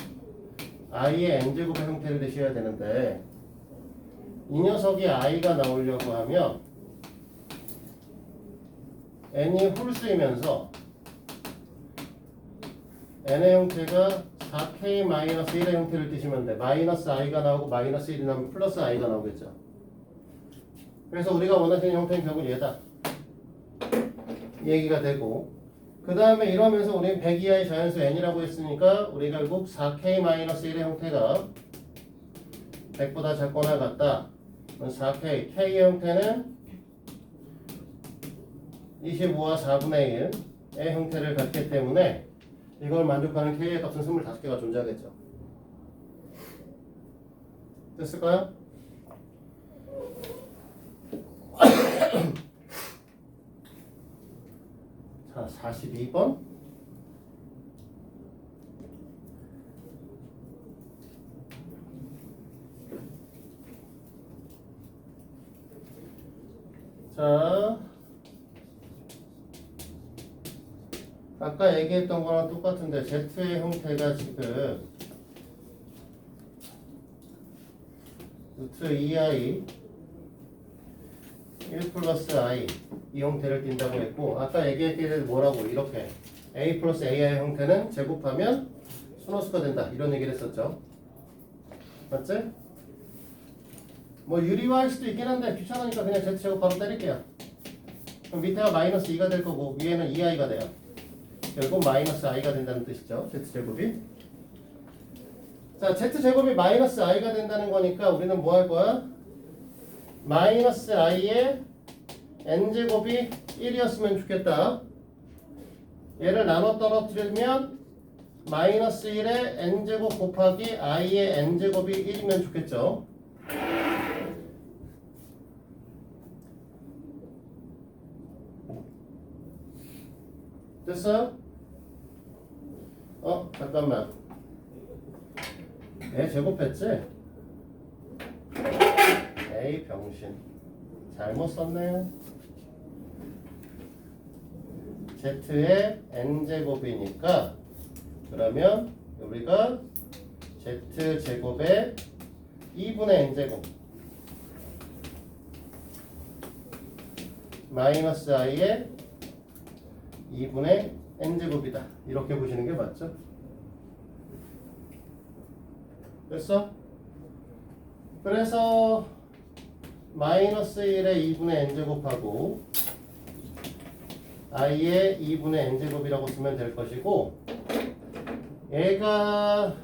i의 n제곱의 형태를 내셔야 되는데 이 녀석이 i가 나오려고 하면 n이 홀수이면서 n의 형태가 4k-1의 형태를 띄시면 돼. 마이너스 i가 나오고 마이너스 1이 나오면 플러스 i가 나오겠죠. 그래서 우리가 원하시는 형태는 결국 얘다. 얘기가 되고 그 다음에 이러면서 우리는 100 이하의 자연수 n이라고 했으니까 우리가 결국 4k-1의 형태가 100보다 작거나 같다. 4k, k의 형태는 25와 4분의 1의 형태를 갖기 때문에 이걸 만족하는 k의 값은 25개가 존재하겠죠. 됐을까요? 자, 42번. 자, 아까 얘기했던 거랑 똑같은데 Z의 형태가 지금 루트 2i 1 플러스 i 이 형태를 띈다고 했고 아까 얘기했기를 뭐라고 이렇게 a 플러스 ai 형태는 제곱하면 순호수가 된다 이런 얘기를 했었죠. 맞지? 뭐 유리화할 수도 있긴 한데 귀찮으니까 그냥 z제곱 바로 때릴게요. 그럼 밑에가 마이너스 2가 될 거고 위에는 2i가 돼요. 결국 마이너스 i가 된다는 뜻이죠. z제곱이. 자, z제곱이 마이너스 i가 된다는 거니까 우리는 뭐 할 거야? 마이너스 i의 n제곱이 1이었으면 좋겠다. 얘를 나눠 떨어뜨리면 마이너스 1의 n제곱 곱하기 i의 n제곱이 1이면 좋겠죠. 됐어? 잠깐만. 애 제곱했지? 에이 병신. 잘못 썼네. z의 n제곱이니까 그러면 우리가 z제곱의 2분의 n제곱 마이너스 i의 2분의 n제곱이다. 이렇게 보시는 게 맞죠? 됐어? 그래서 마이너스 1의 2분의 n제곱하고 i의 2분의 n제곱이라고 쓰면 될 것이고 얘가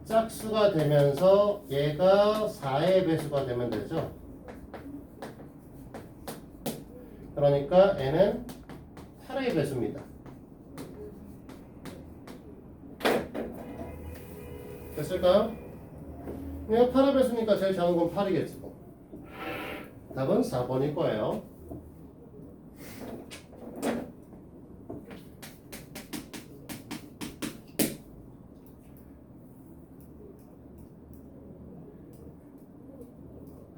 짝수가 되면서 얘가 4의 배수가 되면 되죠. 그러니까 n은 8의 배수입니다. 됐을까요? 그냥 8의 배수니까 제일 작은 건 8이겠지 뭐. 답은 4번일 거예요.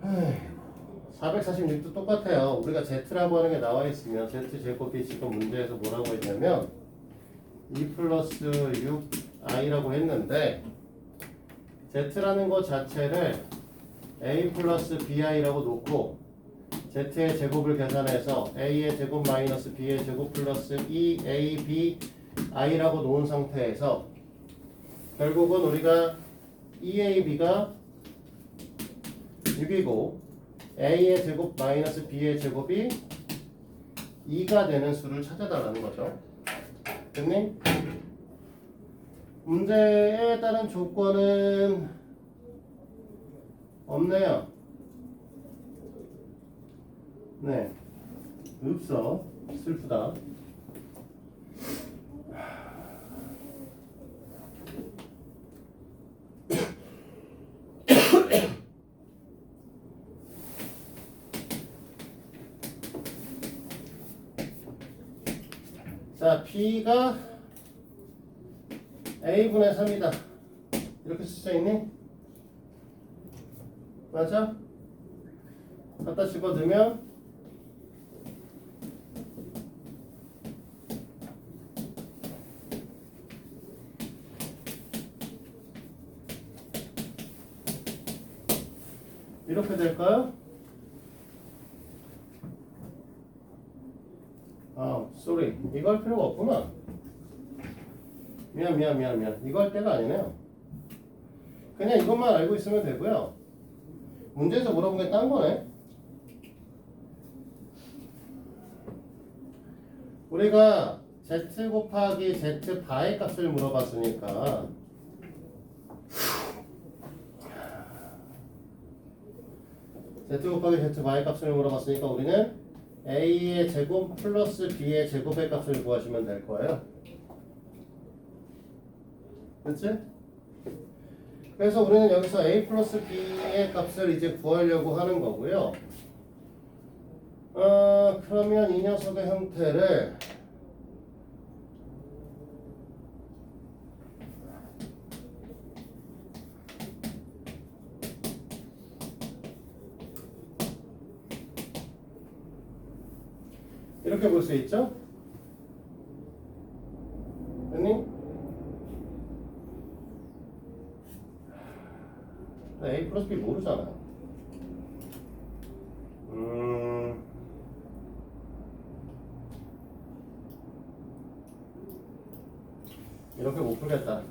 에이, 446도 똑같아요. 우리가 z라고 하는 게 나와 있으면 z제곱이 지금 문제에서 뭐라고 했냐면 2 플러스 6i라고 했는데 z라는 것 자체를 a 플러스 bi라고 놓고 z의 제곱을 계산해서 a의 제곱 마이너스 b의 제곱 플러스 2ab i라고 놓은 상태에서 결국은 우리가 2ab가 6이고 a의 제곱 마이너스 b의 제곱이 2가 되는 수를 찾아달라는 거죠. 됐니? 문제에 따른 조건은 없네요. 네, 없어. 슬프다. 자, B가 A분의 3이다. 이렇게 쓸 수 있니? 맞아? 갖다 집어넣으면 이렇게 될까요? 쏘리. 이거 할 필요가 없구나. 미안. 이거 할 때가 아니네요. 그냥 이것만 알고 있으면 되고요. 문제에서 물어본 게 딴 거네. 우리가 z 곱하기 z 바의 값을 물어봤으니까 z 곱하기 z 바의 값을 물어봤으니까 우리는 a의 제곱 플러스 b의 제곱의 값을 구하시면 될 거예요. 그렇지? 그래서 우리는 여기서 a 플러스 b의 값을 이제 구하려고 하는 거고요. 그러면 이 녀석의 형태를 이렇게 볼 수 있죠? 됐니? A 플러스 B 모르잖아. 이렇게 못 풀겠다.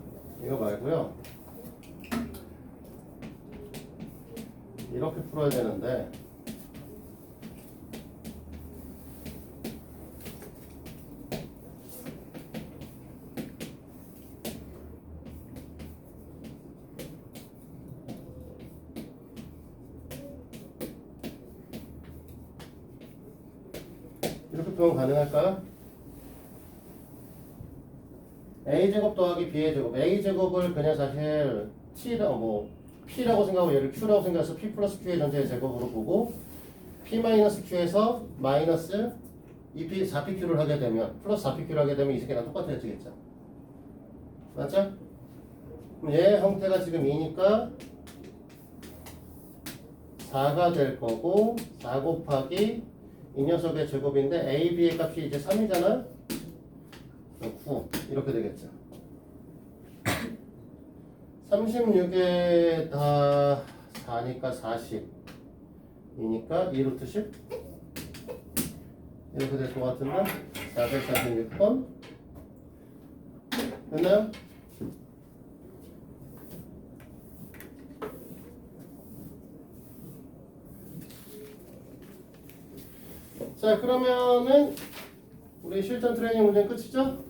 이거 말고요. 이렇게 풀어야 되는데 이렇게 표현 가능할까요? a제곱 더하기 b의 제곱. a제곱을 그냥 사실 t라 P라고 생각하고 얘를 Q라고 생각해서 P 플러스 Q의 전체의 제곱으로 보고 P 마이너스 Q에서 마이너스 2P 4PQ를 하게 되면 플러스 4PQ를 하게 되면 이 새끼랑 똑같아지겠죠. 맞죠? 그럼 얘 형태가 지금 2니까 4가 될 거고 4 곱하기 이 녀석의 제곱인데 A, B의 값이 이제 3이잖아? 9 이렇게 되겠죠. 36에 다 4니까 40 이니까 2루트 10 이렇게 될 것 같은데 446번 됐나요? 자 그러면은 우리 실전 트레이닝 문제는 끝이죠?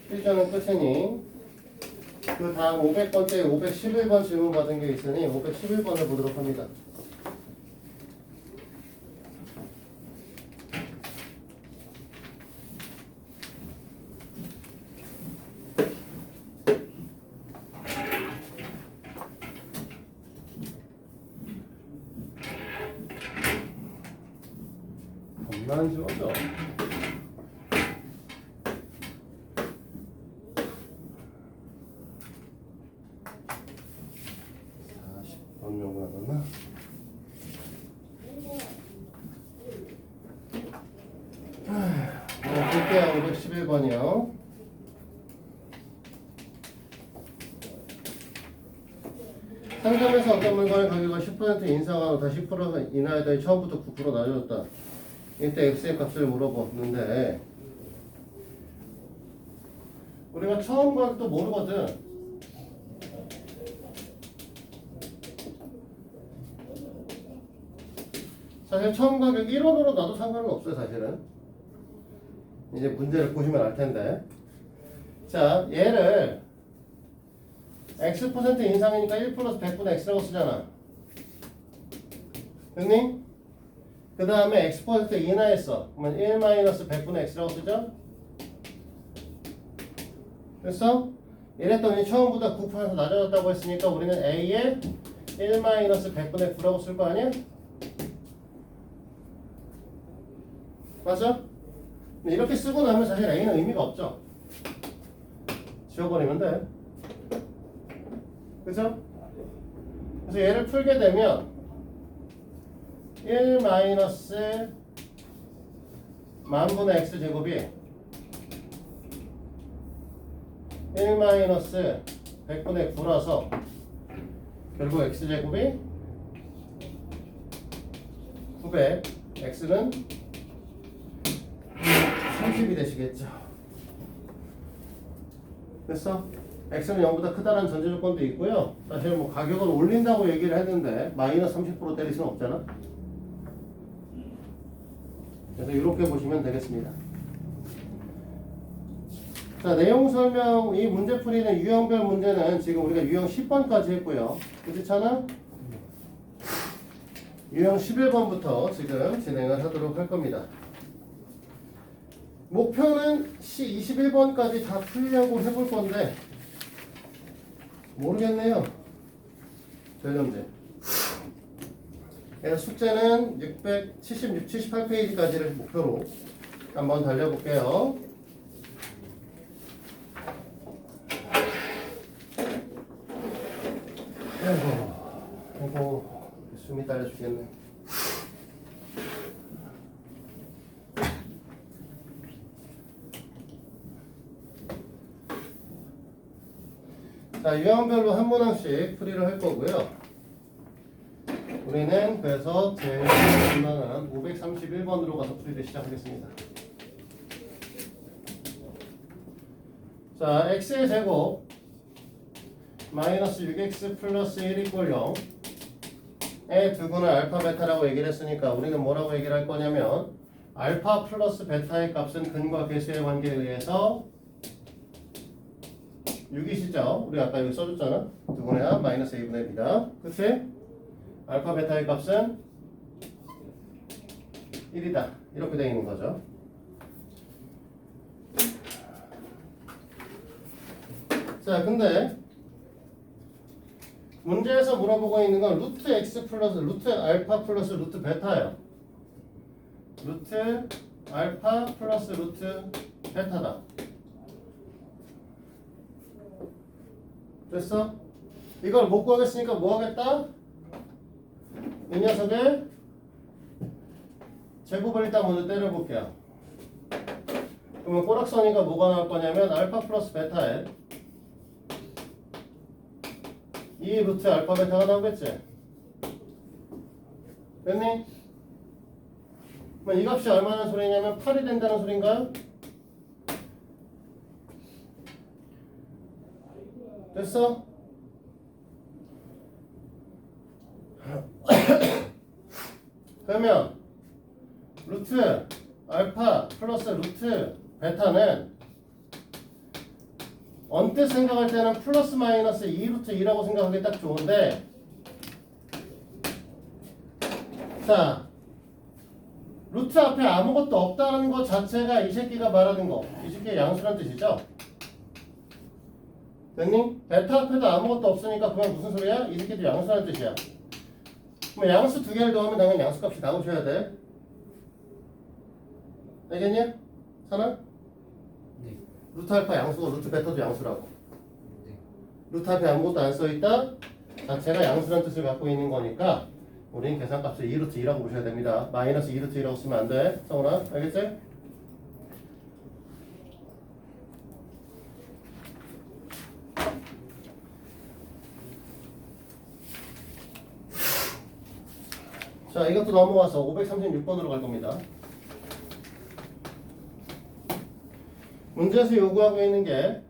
실전은 끝이니 그 다음 500번째 511번 질문 받은 게 있으니 511번을 보도록 합니다. 겁나 안 지워져. 40번 정도 남았나? 볼게요. 511번이요. 상점에서 어떤 물건의 가격을 10% 인상하고 다시 10% 인하하더니 처음부터 9% 낮아졌다. 이때 X의 값을 물어보는데 우리가 처음 가격도 모르거든. 사실 처음 가격 1원으로 놔도 상관은 없어요. 사실은 이제 문제를 보시면 알 텐데 자 얘를 X% 인상이니까 1 플러스 100분의 X라고 쓰잖아. 형님? 그 다음에 X% 인하했어. 그러면 1 마이너스 100분의 X라고 쓰죠? 됐어? 이랬더니 처음보다 9% 낮아졌다고 했으니까 우리는 A에 1 마이너스 100분의 9라고 쓸 거 아니야? 맞아? 근데 이렇게 쓰고 나면 사실 A는 의미가 없죠? 지워버리면 돼. 그죠? 그래서 얘를 풀게 되면 1 마이너스 만분의 x 제곱이 1 마이너스 100분의 9라서 결국 x 제곱이 900 x는 30이 되시겠죠. 됐어? x는 0보다 크다는 전제 조건도 있고요. 사실 뭐 가격을 올린다고 얘기를 했는데 마이너스 30% 때릴 수는 없잖아. 그래서 이렇게 보시면 되겠습니다. 자, 내용 설명, 이 문제 풀이는 유형별 문제는 지금 우리가 유형 10번까지 했고요. 그렇잖아? 유형 11번부터 지금 진행을 하도록 할 겁니다. 목표는 21번까지 다 풀려고 해볼 건데 모르겠네요. 전염제. 그래서 숙제는 676, 78페이지까지를 목표로 한번 달려볼게요. 아이고, 숨이 딸려 죽겠네. 자, 유형별로 한 문항씩 풀이를 할 거고요. 우리는 그래서 제일 간단한 531번으로 가서 풀이를 시작하겠습니다. 자, x의 제곱 마이너스 6x 플러스 1 이꼴 0의 두분을 알파 베타라고 얘기를 했으니까 우리는 뭐라고 얘기를 할 거냐면 알파 플러스 베타의 값은 근과 계수의 관계에 의해서 6이시죠? 우리 아까 여기 써줬잖아. 두분의 합 마이너스 a분의 b다. 그치? 알파 베타의 값은 1이다. 이렇게 되어 있는 거죠. 자, 근데 문제에서 물어보고 있는 건 루트 x 플러스 루트 알파 플러스 루트 베타예요. 루트 알파 플러스 루트 베타다. 됐어? 이걸 못 구하겠으니까 뭐 하겠다? 이 녀석의 제곱을 일단 먼저 때려볼게요. 그러면 꼬락선이가 뭐가 나올 거냐면 알파 플러스 베타에 이 루트 알파 베타가 나오겠지? 됐니? 그럼 이 값이 얼마나 소리냐면 8이 된다는 소린가요? 됐어? 그러면 루트 알파 플러스 루트 베타는 언뜻 생각할 때는 플러스 마이너스 2루트 2라고 생각하기 딱 좋은데, 자 루트 앞에 아무것도 없다는 것 자체가 이 새끼가 말하는 거, 이 새끼의 양수란 뜻이죠. 됐니? 베타 앞에도 아무것도 없으니까 그건 무슨 소리야? 이 새끼도 양수란 뜻이야. 그럼 양수 두 개를 넣으면 당연히 양수값이 나오셔야 돼. 알겠니? 사나? 네. 루트 알파 양수고 루트 베타도 양수라고. 네. 루트 앞에 아무것도 안 써있다 자체가 양수란 뜻을 갖고 있는 거니까 우리는 계산값을 2루트 2라고 보셔야 됩니다. 마이너스 2루트 2라고 쓰면 안 돼. 성훈아 알겠지? 자, 이것도 넘어와서 536번으로 갈 겁니다. 문제에서 요구하고 있는 게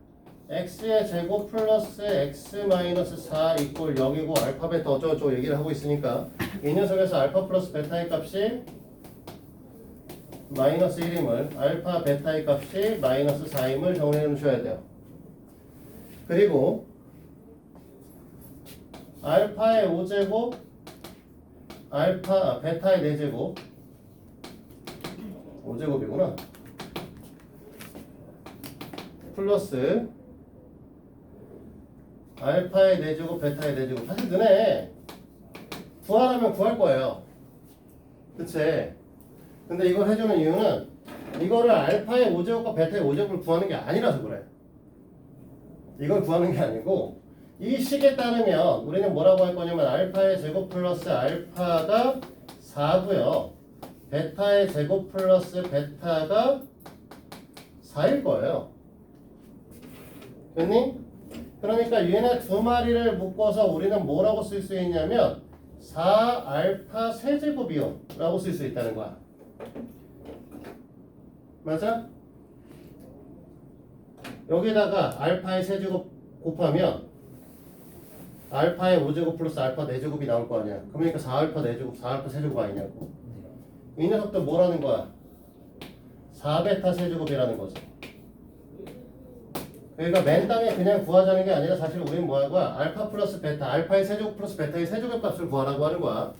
x의 제곱 플러스 x 마이너스 4 이꼴 0이고 알파 베타 어쩌고저쩌고 얘기를 하고 있으니까 이 녀석에서 알파 플러스 베타의 값이 마이너스 1임을 알파 베타의 값이 마이너스 4임을 정리해 놓으셔야 돼요. 그리고 알파의 5제곱 베타의 4제곱 5제곱이구나 플러스 알파의 4제곱 베타의 4제곱 사실 너네 구하라면 구할 거예요. 그치? 근데 이걸 해주는 이유는 이거를 알파의 5제곱과 베타의 5제곱을 구하는 게 아니라서 그래. 이걸 구하는 게 아니고 이 식에 따르면 우리는 뭐라고 할 거냐면 알파의 제곱 플러스 알파가 4고요. 베타의 제곱 플러스 베타가 4일 거예요. 됐니? 그러니까 얘네 두 마리를 묶어서 우리는 뭐라고 쓸 수 있냐면 4알파 세제곱이요 라고 쓸 수 있다는 거야. 맞아? 여기다가 알파의 세제곱 곱하면 알파의 5제곱 플러스 알파 4제곱이 나올 거 아니야. 그러니까 4알파 4제곱, 4알파 세제곱 아니냐고. 이 녀석도 뭐라는 거야? 4베타 세제곱이라는 거지. 그러니까 맨땅에 그냥 구하자는 게 아니라 사실 우리는 뭐 하는 거야? 알파 플러스 베타, 알파의 세제곱 플러스 베타의 세제곱 값을 구하라고 하는 거야.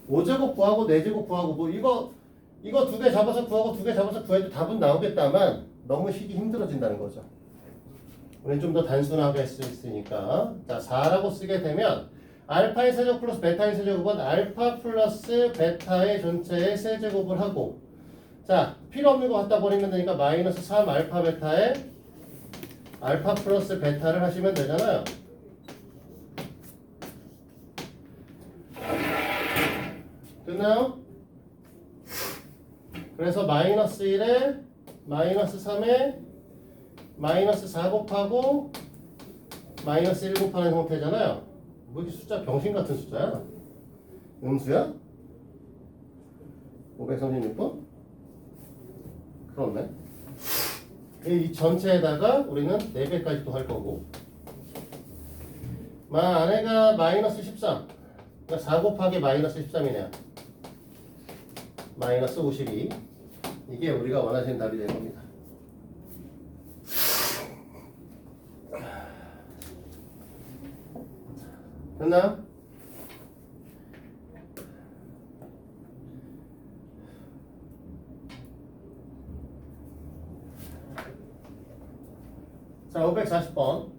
5제곱 구하고 4제곱 구하고 뭐 이거 두 개 잡아서 구하고 두 개 잡아서 구해도 답은 나오겠다만 너무 식이 힘들어진다는 거죠. 우리는 좀 더 단순하게 할 수 있으니까 자 4라고 쓰게 되면 알파의 세제곱 플러스 베타의 세제곱은 알파 플러스 베타의 전체의 세제곱을 하고 자 필요 없는 거 갖다 버리면 되니까 마이너스 3 알파 베타의 알파 플러스 베타를 하시면 되잖아요. 됐나요? 그래서 마이너스 1에 마이너스 3에 마이너스 4 곱하고 마이너스 1 곱하는 형태잖아요. 뭐 이렇게 숫자 병신 같은 숫자야? 음수야? 536번? 그렇네. 이 전체에다가 우리는 4배까지 또 할 거고 안에가 마이너스 13 그러니까 4 곱하기 마이너스 13이네요. 마이너스 52 이게 우리가 원하시는 답이 될 겁니다. 됐나요? 자, 540번.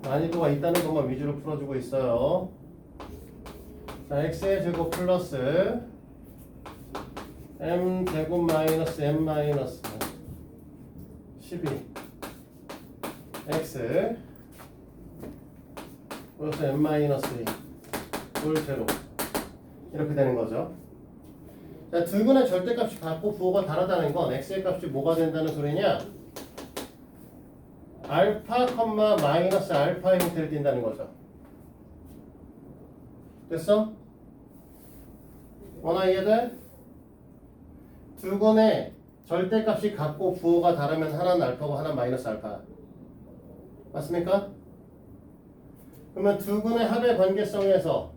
난이도가 있다는 것만 위주로 풀어주고 있어요. 자, x의 제곱 플러스 m 제곱 마이너스 m 마이너스 12 x 플러스 m 마이너스 2 꼴제로 이렇게 되는 거죠. 자, 두 근의 절대값이 같고 부호가 다르다는 건 x의 값이 뭐가 된다는 소리냐? 알파, 마이너스 알파 형태를 띈다는 거죠. 됐어? 원화 이해돼? 두 근의 절대값이 같고 부호가 다르면 하나는 알파고 하나는 마이너스 알파. 맞습니까? 그러면 두 근의 합의 관계성에서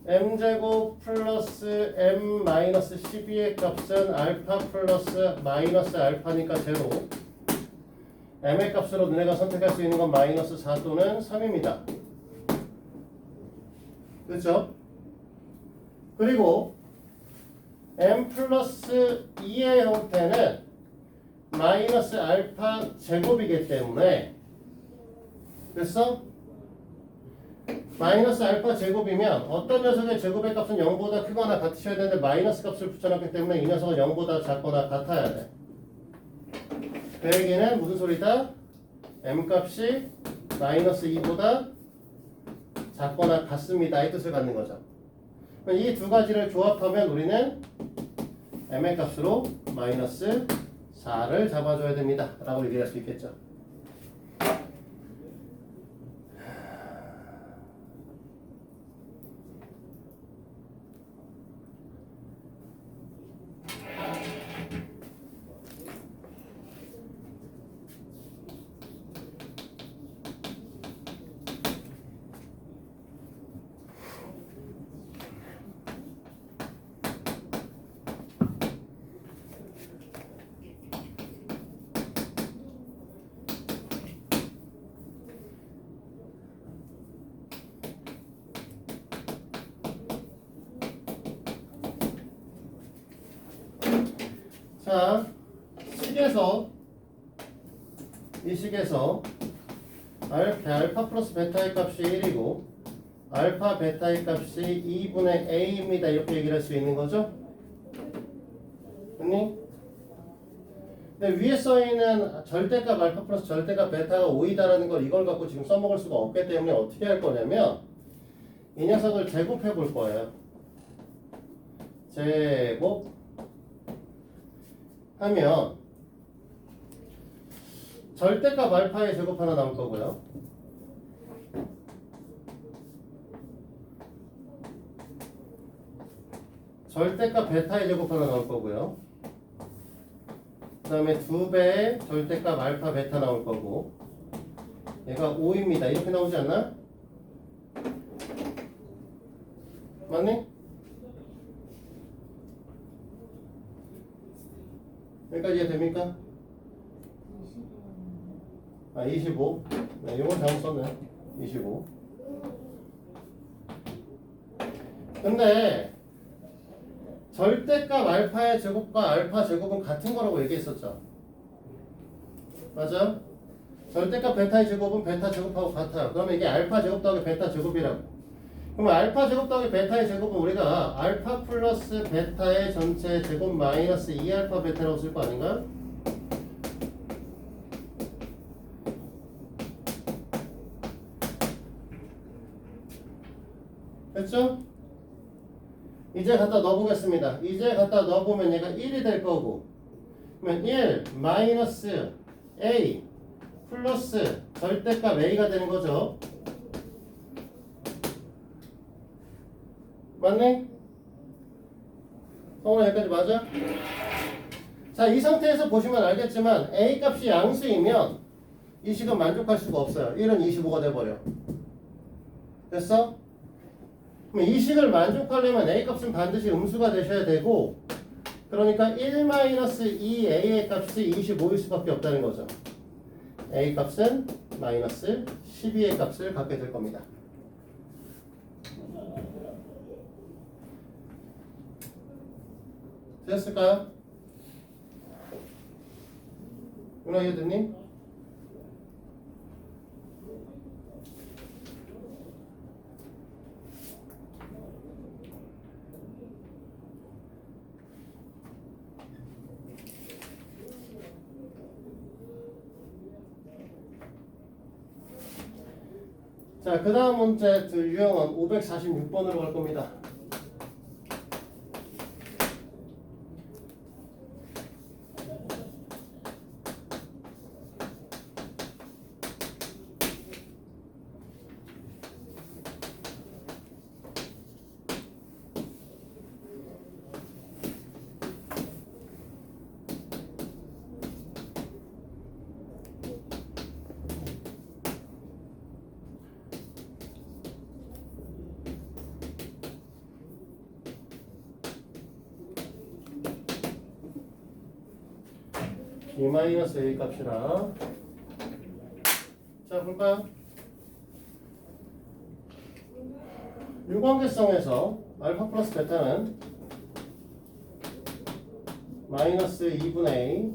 m제곱 플러스 m 마이너스 12의 값은 알파 플러스 마이너스 알파니까 제로. m의 값으로 너네가 선택할 수 있는 건 마이너스 4 또는 3입니다. 그렇죠? 그리고 m 플러스 2의 형태는 마이너스 알파 제곱이기 때문에 됐어? 마이너스 알파 제곱이면 어떤 녀석의 제곱의 값은 0보다 크거나 같으셔야 되는데 마이너스 값을 붙여놨기 때문에 이 녀석은 0보다 작거나 같아야 돼. 그 얘기는 무슨 소리다? m 값이 마이너스 2보다 작거나 같습니다. 이 뜻을 갖는 거죠. 이 두 가지를 조합하면 우리는 m의 값으로 마이너스 4를 잡아줘야 됩니다. 라고 얘기할 수 있겠죠. 자, 이 식에서 알파 플러스 베타의 값이 1이고 알파 베타의 값이 2분의 a입니다. 이렇게 얘기를 할 수 있는 거죠. 아니? 근데 위에 써있는 절대값 알파 플러스 절대값 베타가 5이다라는 걸 이걸 갖고 지금 써먹을 수가 없기 때문에 어떻게 할 거냐면 이 녀석을 제곱해 볼 거예요. 제곱 하면 절대값 알파의 제곱 하나 나올 거고요. 절대값 베타의 제곱 하나 나올 거고요. 그 다음에 2배의 절대값 알파 베타 나올 거고 얘가 5입니다. 이렇게 나오지 않나? 맞니? 여기까지 이해됩니까? 25. 네, 이건 잘못 썼네. 25. 근데 절대값 알파의 제곱과 알파 제곱은 같은 거라고 얘기했었죠. 맞아? 절대값 베타의 제곱은 베타 제곱하고 같아요. 그러면 이게 알파 제곱 더하기 베타 제곱이라고. 그럼 알파 제곱 더하기 베타의 제곱은 우리가 알파 플러스 베타의 전체 제곱 마이너스 2알파 베타라고 쓸 거 아닌가? 됐죠? 이제 갖다 넣어보겠습니다. 이제 갖다 넣어보면 얘가 1이 될 거고 그러면 1 마이너스 a 플러스 절대값 a가 되는 거죠. 맞네? 성훈아 여기까지 맞아? 자, 이 상태에서 보시면 알겠지만 a 값이 양수이면 이 식은 만족할 수가 없어요. 1은 25가 돼버려. 됐어? 그럼 이 식을 만족하려면 a 값은 반드시 음수가 되셔야 되고 그러니까 1-2a의 값이 25일 수밖에 없다는 거죠. a 값은 마이너스 12의 값을 갖게 될 겁니다. 됐을까요? 윤아 이해됐니? 자, 그 다음 문제 유형은 546번으로 갈 겁니다. B-A 값이라. 자, 볼까요? 유관계성에서 알파 플러스 베타는 마이너스 2분의 A,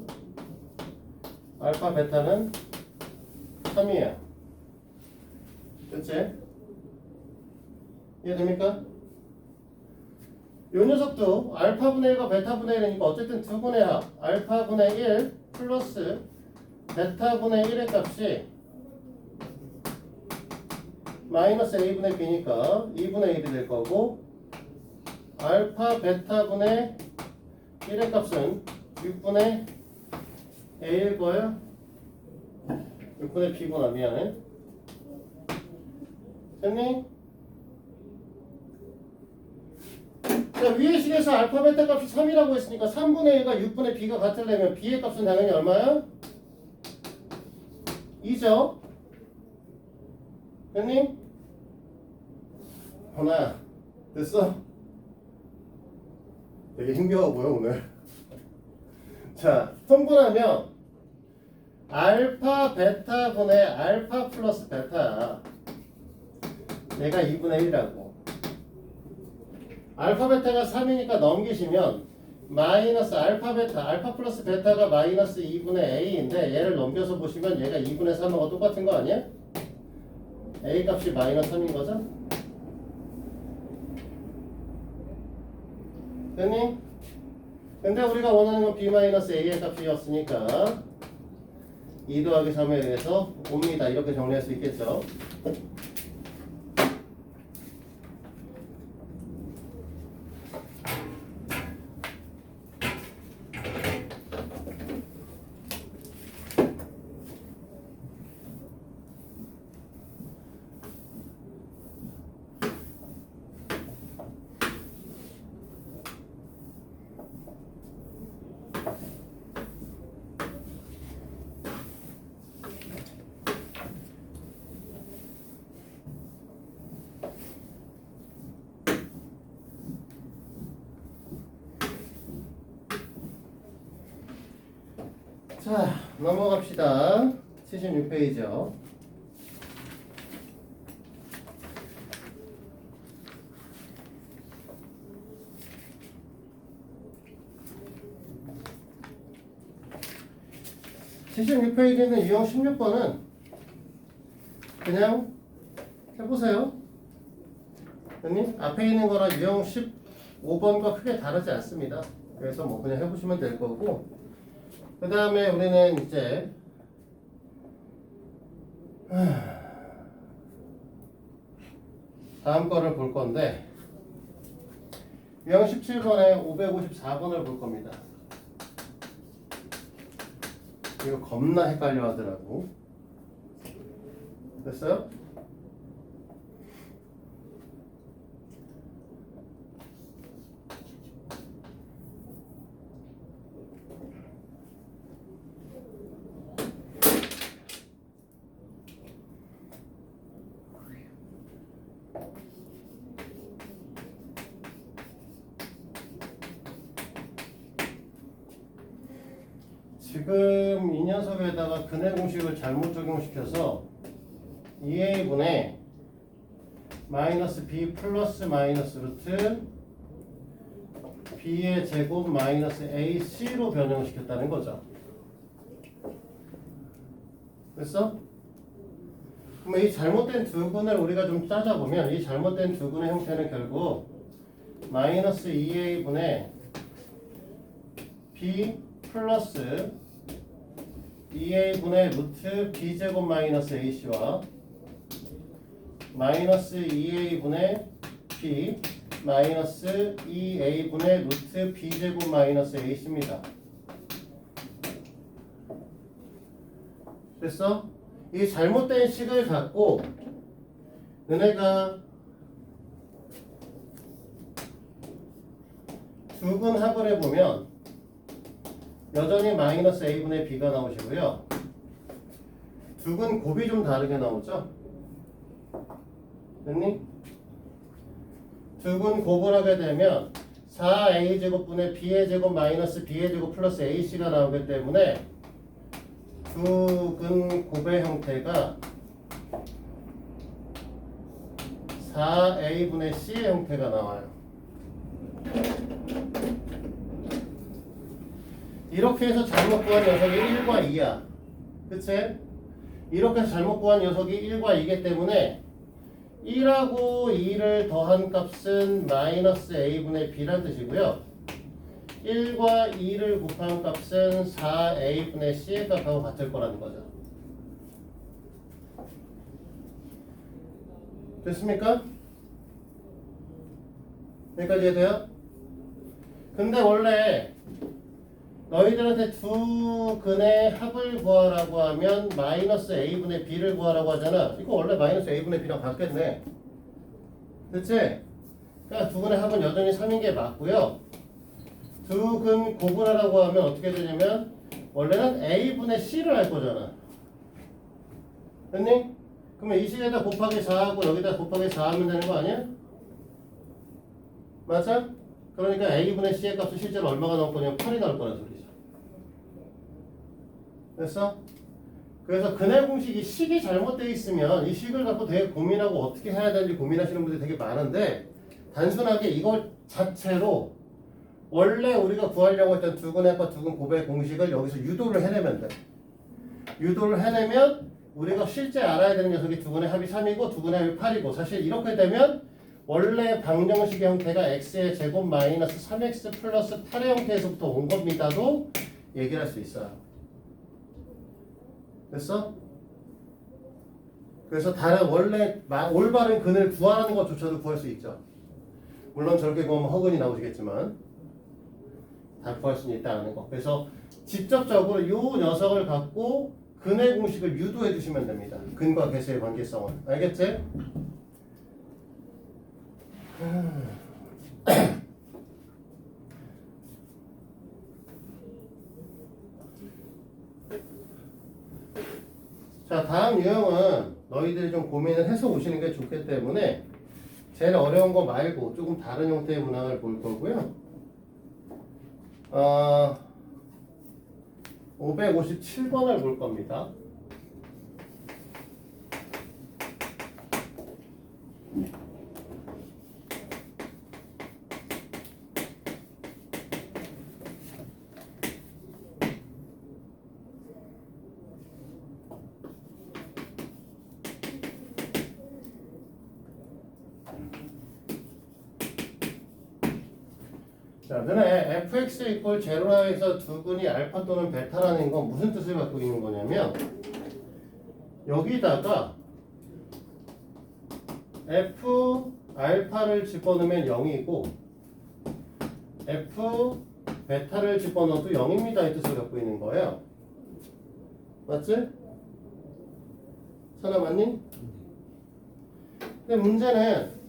알파 베타는 3이에요. 됐지? 이해됩니까? 요 녀석도 알파분의 1과 베타분의 1이니까 어쨌든 두 분의 합 알파분의 1 플러스 베타분의 1의 값이 마이너스 a분의 b니까 2분의 1이 될 거고 알파 베타분의 1의 값은 6분의 a일 거예요. 6분의 b구나. 미안해. 됐니? 자, 위의 식에서 알파 베타 값이 3이라고 했으니까 3분의 1과 6분의 b가 같으려면 b의 값은 당연히 얼마야? 2죠? 됐니? 하나 됐어? 되게 힘겨워 보여 오늘. 자, 통분하면 알파 베타분의 알파 플러스 베타야. 얘가 2분의 1이라고. 알파 베타가 3이니까 넘기시면 마이너스 알파 베타, 알파 플러스 베타가 마이너스 2분의 a인데 얘를 넘겨서 보시면 얘가 2분의 3하고 똑같은 거 아니야? a 값이 마이너스 3인 거죠? 됐니? 근데 우리가 원하는 건 b 마이너스 a의 값이었으니까 2 더하기 3에 의해서 옵니다. 이렇게 정리할 수 있겠죠? 자, 넘어갑시다. 76페이지요. (76페이지는) 유형 16번은 그냥 해보세요. 됐니? 앞에 있는 거랑 유형 15번과 크게 다르지 않습니다. 그래서 뭐 그냥 해보시면 될 거고, 그 다음에 우리는 이제 다음 거를 볼 건데, 유형 17번에 554번을 볼 겁니다. 이거 겁나 헷갈려 하더라고. 됐어요? 지금 이 녀석에다가 근해 공식을 잘못 적용시켜서 2a분의 마이너스 b 플러스 마이너스 루트 b의 제곱 마이너스 ac로 변형시켰다는 거죠. 됐어? 그러면 이 잘못된 두근을 우리가 좀 따져보면 이 잘못된 두근의 형태는 결국 마이너스 2a분의 b 플러스 2a분의 루트 b제곱 마이너스 ac와 마이너스 2a분의 b 마이너스 2a분의 루트 b제곱 마이너스 ac입니다. 됐어? 이 잘못된 식을 갖고 너네가 두근 합을 해보면 여전히 마이너스 a분의 b가 나오시고요. 두근 곱이 좀 다르게 나오죠? 됐니? 두근 곱을 하게 되면 4a제곱분의 b의 제곱 마이너스 b의 제곱 플러스 ac가 나오기 때문에 두근 곱의 형태가 4a분의 c의 형태가 나와요. 이렇게 해서 잘못 구한 녀석이 1과 2야. 그치? 이렇게 해서 잘못 구한 녀석이 1과 2이기 때문에 1하고 2를 더한 값은 마이너스 a분의 b란 뜻이고요. 1과 2를 곱한 값은 4a분의 c의 값하고 같을 거라는 거죠. 됐습니까? 여기까지 해도요? 근데 원래 너희들한테 두 근의 합을 구하라고 하면 마이너스 a분의 b를 구하라고 하잖아. 이거 원래 마이너스 a분의 b랑 같겠네. 그치? 그러니까 두 근의 합은 여전히 3인 게 맞고요. 두 근 곱을 하라고 하면 어떻게 되냐면 원래는 a분의 c를 할 거잖아. 됐니? 그러면 이 식에다 곱하기 4하고 여기다 곱하기 4 하면 되는 거 아니야? 맞아? 그러니까 a분의 c의 값은 실제로 얼마가 나올 거냐면 8이 나올 거란 소리죠. 됐어? 그래서 근의 공식이 식이 잘못되어 있으면 이 식을 갖고 되게 고민하고 어떻게 해야 되는지 고민하시는 분들이 되게 많은데 단순하게 이걸 자체로 원래 우리가 구하려고 했던 두근의 합과 두근 곱의 공식을 여기서 유도를 해내면 돼. 유도를 해내면 우리가 실제 알아야 되는 녀석이 두근의 합이 3이고 두근의 합이 8이고 사실 이렇게 되면 원래 방정식의 형태가 x의 제곱 마이너스 3x 플러스 8의 형태에서부터 온 겁니다도 얘기를 할 수 있어요. 됐어? 그래서 다른 원래 올바른 근을 구하는 것조차도 구할 수 있죠. 물론 저렇게 보면 허근이 나오시겠지만 다 구할 수는 있다는 거. 그래서 직접적으로 이 녀석을 갖고 근의 공식을 유도해 주시면 됩니다. 근과 계수의 관계성을. 알겠지? 자, 다음 유형은 너희들이 좀 고민을 해서 오시는 게 좋기 때문에 제일 어려운 거 말고 조금 다른 형태의 문항을 볼 거고요. 557번을 볼 겁니다. 자, 너네 fx 이퀄 제로라 해서 두근이 알파 또는 베타라는 건 무슨 뜻을 갖고 있는 거냐면 여기다가 f 알파를 집어넣으면 0이고 f 베타를 집어넣어도 0입니다 이 뜻을 갖고 있는 거예요. 맞지? 선아 맞니? 근데 문제는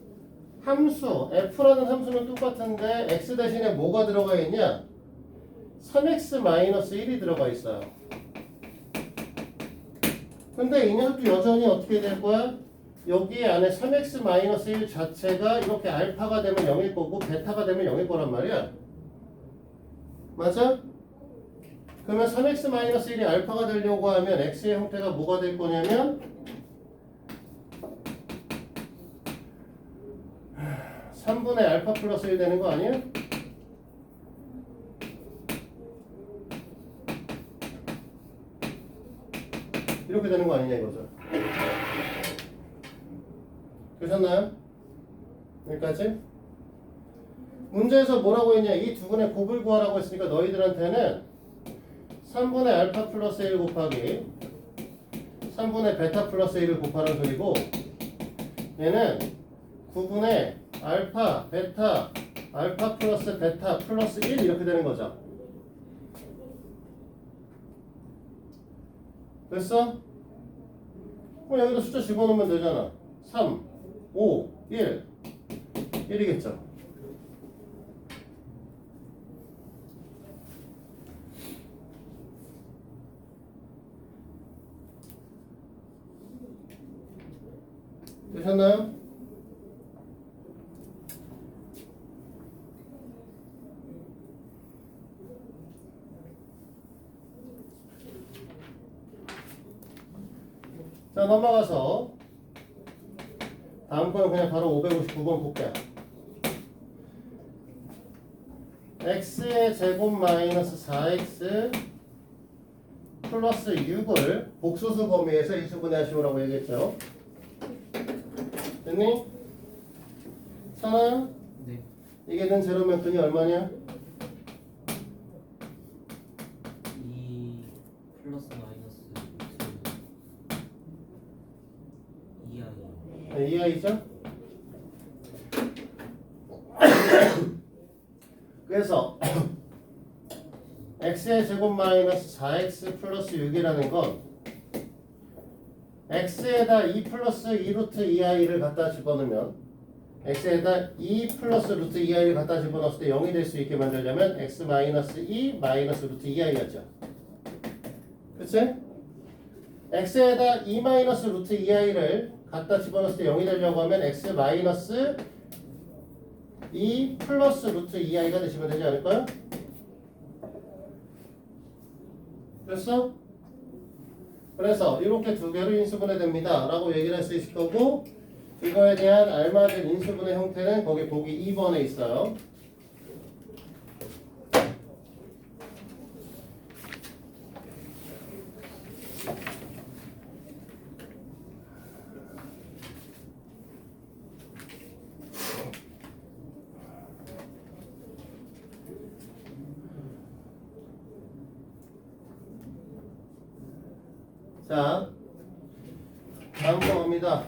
함수 f라는 함수는 똑같은데 x 대신에 뭐가 들어가 있냐? 3x-1이 들어가 있어요. 근데 이 녀석도 여전히 어떻게 될 거야? 여기 안에 3x-1 자체가 이렇게 알파가 되면 0일 거고 베타가 되면 0일 거란 말이야. 맞아? 그러면 3x-1이 알파가 되려고 하면 x의 형태가 뭐가 될 거냐면 3분의 알파 플러스 1 되는 거 아니야? 이렇게 되는 거 아니냐 이거죠. 되셨나요? 여기까지? 문제에서 뭐라고 했냐? 이 두근의 곱을 구하라고 했으니까 너희들한테는 3분의 알파 플러스 1 곱하기 3분의 베타 플러스 1을 곱하는 소리고 얘는 9분의 알파, 베타, 알파 플러스 베타 플러스 1 이렇게 되는 거죠. 됐어? 그럼 여기다 숫자 집어넣으면 되잖아. 3, 5, 1. 1이겠죠. 되셨나요? 자, 넘어가서 다음 거는 그냥 바로 559번 볼게요. x의 제곱 마이너스 4x 플러스 6을 복소수 범위에서 인수분해하시오라고 얘기했죠. 됐니? 선아? 네. 이게 는 제로면 근이 얼마냐? 2 플러스 마이너스 2i. 네, 이하이죠? 그래서 x의 제곱 마이너스 4x 플러스 6이라는 건 x에다 2 플러스 2 루트 2i를 갖다 집어넣으면 x에다 2 플러스 루트 2i를 갖다 집어넣었을 때 0이 될 수 있게 만들려면 x 마이너스 2 마이너스 루트 2i였죠. 그치? x에다 2 마이너스 루트 2i를 갖다 집어넣었을 때 0이 되려고 하면 x 마이너스 2 플러스 루트 2i가 되시면 되지 않을까요? 됐어? 그래서 이렇게 두 개로 인수분해 됩니다 라고 얘기를 할 수 있을 거고, 이거에 대한 알맞은 인수분해 형태는 거기 보기 2번에 있어요. 자, 다음 거 갑니다.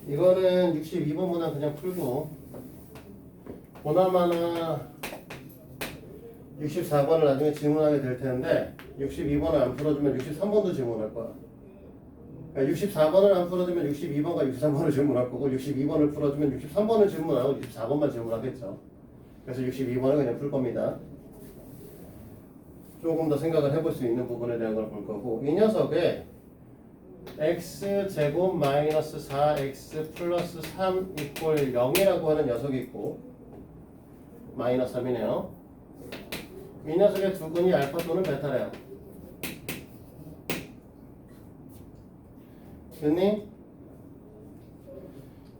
이거는 62번보다 그냥 풀고, 보나마나 64번을 나중에 질문하게 될 텐데 62번을 안 풀어주면 63번도 질문할 거야. 그러니까 64번을 안 풀어주면 62번과 63번을 질문할 거고, 62번을 풀어주면 63번을 질문하고 64번만 질문하겠죠. 그래서 62번은 그냥 풀 겁니다. 조금 더 생각을 해볼 수 있는 부분에 대한 걸 볼 거고, 이 녀석에 x 제곱 마이너스 4x 플러스 3 이퀄 0이라고 하는 녀석이 있고, 마이너스 3이네요. 이 녀석의 두근이 알파 또는 베타래요. 됐니?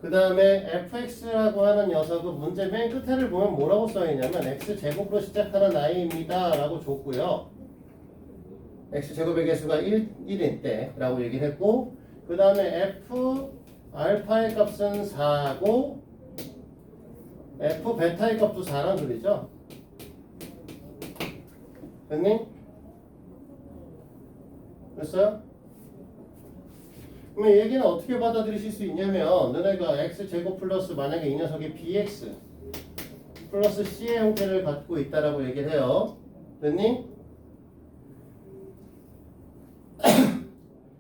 그 다음에 fx라고 하는 녀석은 문제 맨 끝에를 보면 뭐라고 써있냐면 x제곱으로 시작하는 i입니다 라고 줬고요. x제곱의 개수가 1인 때 라고 얘기를 했고, 그 다음에 f 알파의 값은 4고 f 베타의 값도 4라는 소리죠. 됐니? 됐어요? 그럼 이 얘기는 어떻게 받아들이실 수 있냐면, 너네가 x제곱 플러스 만약에 이 녀석이 bx 플러스 c의 형태를 갖고 있다라고 얘기를 해요. 됐니?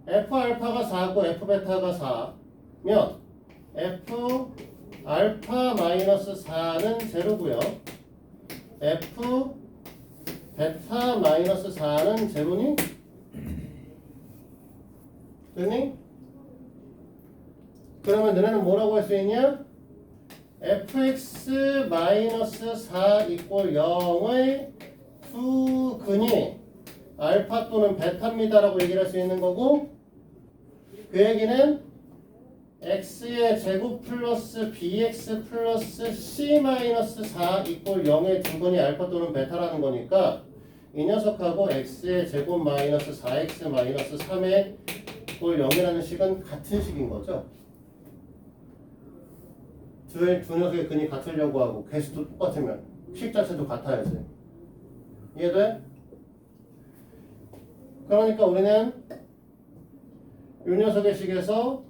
f 알파가 4고 f 베타가 4면 f 알파 마이너스 4는 제로고요. f 베타 마이너스 4는 제로니? 됐니? 그러면 너네는 뭐라고 할 수 있냐? fx 마이너스 4 이꼴 0의 두 근이 알파 또는 베타입니다 라고 얘기를 할 수 있는 거고, 그 얘기는 x의 제곱 플러스 bx 플러스 c 마이너스 4 이꼴 0의 두 근이 알파 또는 베타라는 거니까, 이 녀석하고 x의 제곱 마이너스 4x 마이너스 3의 이꼴 0이라는 식은 같은 식인 거죠. 두 녀석의 근이 같으려고 하고 개수도 똑같으면 식 자체도 같아야지. 이해돼? 그러니까 우리는 이 녀석의 식에서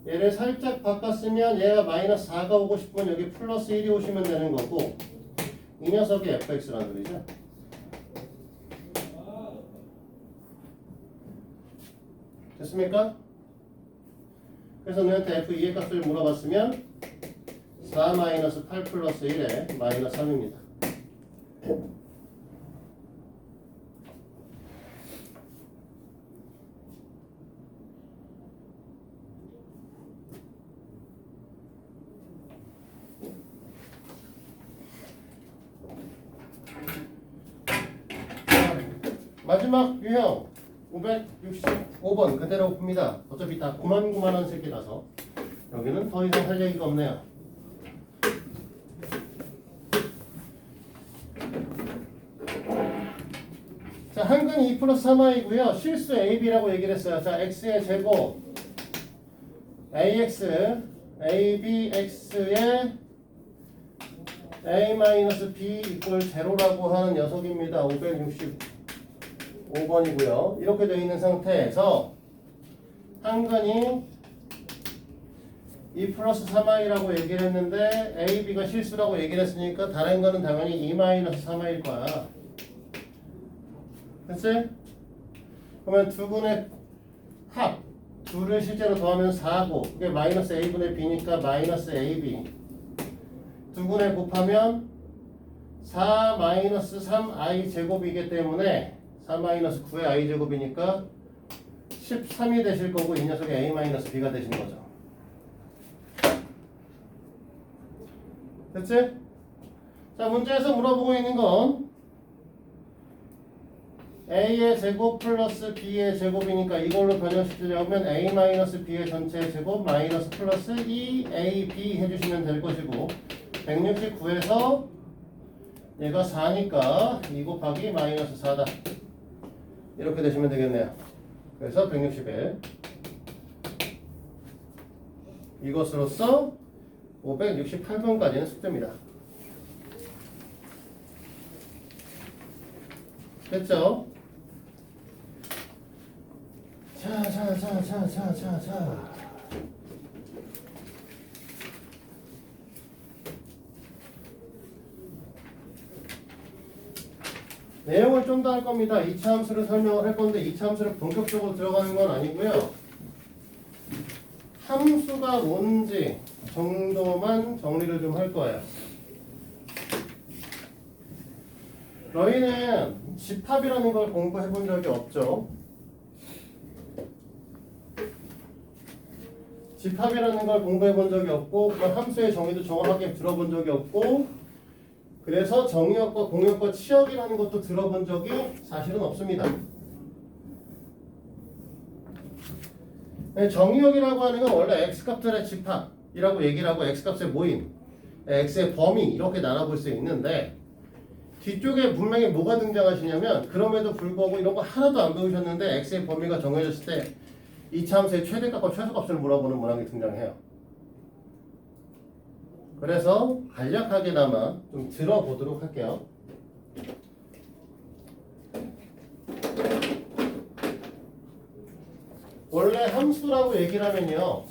얘를 살짝 바꿨으면 얘가 마이너스 4가 오고 싶으면 여기 플러스 1이 오시면 되는 거고 이 녀석이 fx라는 소리죠. 됐습니까? 그래서 너한테 f2의 값을 물어봤으면 4 마이너스 8 플러스 1에 마이너스 3입니다. 마지막 유형 565번 그대로 봅니다. 어차피 다 고만고만한 새끼라서 여기는 더 이상 할 얘기가 없네요. 자, 한근이 2 플러스 3i고요. 실수 ab라고 얘기를 했어요. 자, x의 제곱 ax abx의 a-b 이꼴 제로라고 하는 녀석입니다. 565번이고요. 이렇게 되어 있는 상태에서 한근이 2 플러스 3i라고 얘기를 했는데 ab가 실수라고 얘기를 했으니까 다른 거는 당연히 2 마이너스 3i일 거야. 그치? 그러면 두 분의 합 둘을 실제로 더하면 4고 이게 마이너스 a분의 b니까 마이너스 ab 두 분의 곱하면 4 마이너스 3i 제곱이기 때문에 4 마이너스 9의 i 제곱이니까 13이 되실 거고 이 녀석이 a 마이너스 b가 되신 거죠. 됐지? 자, 문제에서 물어보고 있는 건 a의 제곱 플러스 b의 제곱이니까 이걸로 변형시키려면 a 마이너스 b의 전체 제곱 마이너스 플러스 2ab 해주시면 될 것이고 169에서 얘가 4니까 2 곱하기 마이너스 4다 이렇게 되시면 되겠네요. 그래서 161 이것으로써 568번까지는 숙제입니다. 됐죠? 자. 내용을 좀 더 할 겁니다. 2차 함수를 설명을 할 건데 2차 함수를 본격적으로 들어가는 건 아니고요. 함수가 뭔지 정도만 정리를 좀 할 거예요. 너희는 집합이라는 걸 공부해 본 적이 없죠? 집합이라는 걸 공부해 본 적이 없고 그런 함수의 정의도 정확하게 들어본 적이 없고 그래서 정의역과 공역과 치역이라는 것도 들어본 적이 사실은 없습니다. 정의역이라고 하는 건 원래 x값들의 집합이라고 얘기를 하고 x값의 모임, x의 범위 이렇게 나눠볼 수 있는데 뒤쪽에 분명히 뭐가 등장하시냐면 그럼에도 불구하고 이런 거 하나도 안 배우셨는데 x의 범위가 정해졌을 때 이차 함수의 최대값과 최소값을 물어보는 문항이 등장해요. 그래서 간략하게나마 좀 들어보도록 할게요. 원래 함수라고 얘기를 하면요.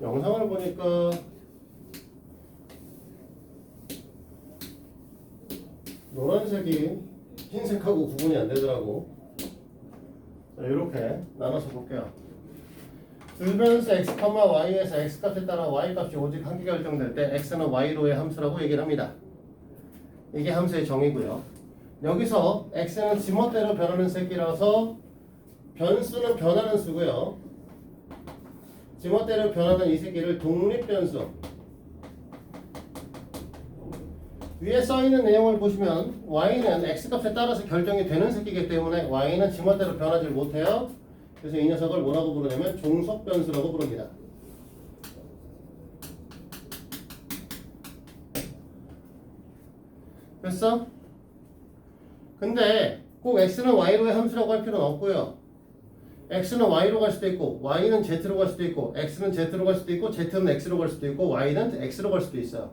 영상을 보니까 노란색이 흰색하고 구분이 안 되더라고. 자, 이렇게 나눠서 볼게요. 둘변수 x, y에서 x 값에 따라 y 값이 오직 한 개 결정될 때 x는 y로의 함수라고 얘기를 합니다. 이게 함수의 정의고요. 여기서 x는 지멋대로 변하는 새끼라서 변수는 변하는 수고요. 지멋대로 변하는 이 새끼를 독립변수. 위에 써있는 내용을 보시면 y는 x값에 따라서 결정이 되는 새끼이기 때문에 y는 지멋대로 변하지 못해요. 그래서 이 녀석을 뭐라고 부르냐면 종속변수라고 부릅니다. 됐어? 근데 꼭 x는 y로의 함수라고 할 필요는 없고요. x는 y로 갈 수도 있고 y는 z로 갈 수도 있고 x는 z로 갈 수도 있고 z는 x로 갈 수도 있고 y는 x로 갈 수도 있어요.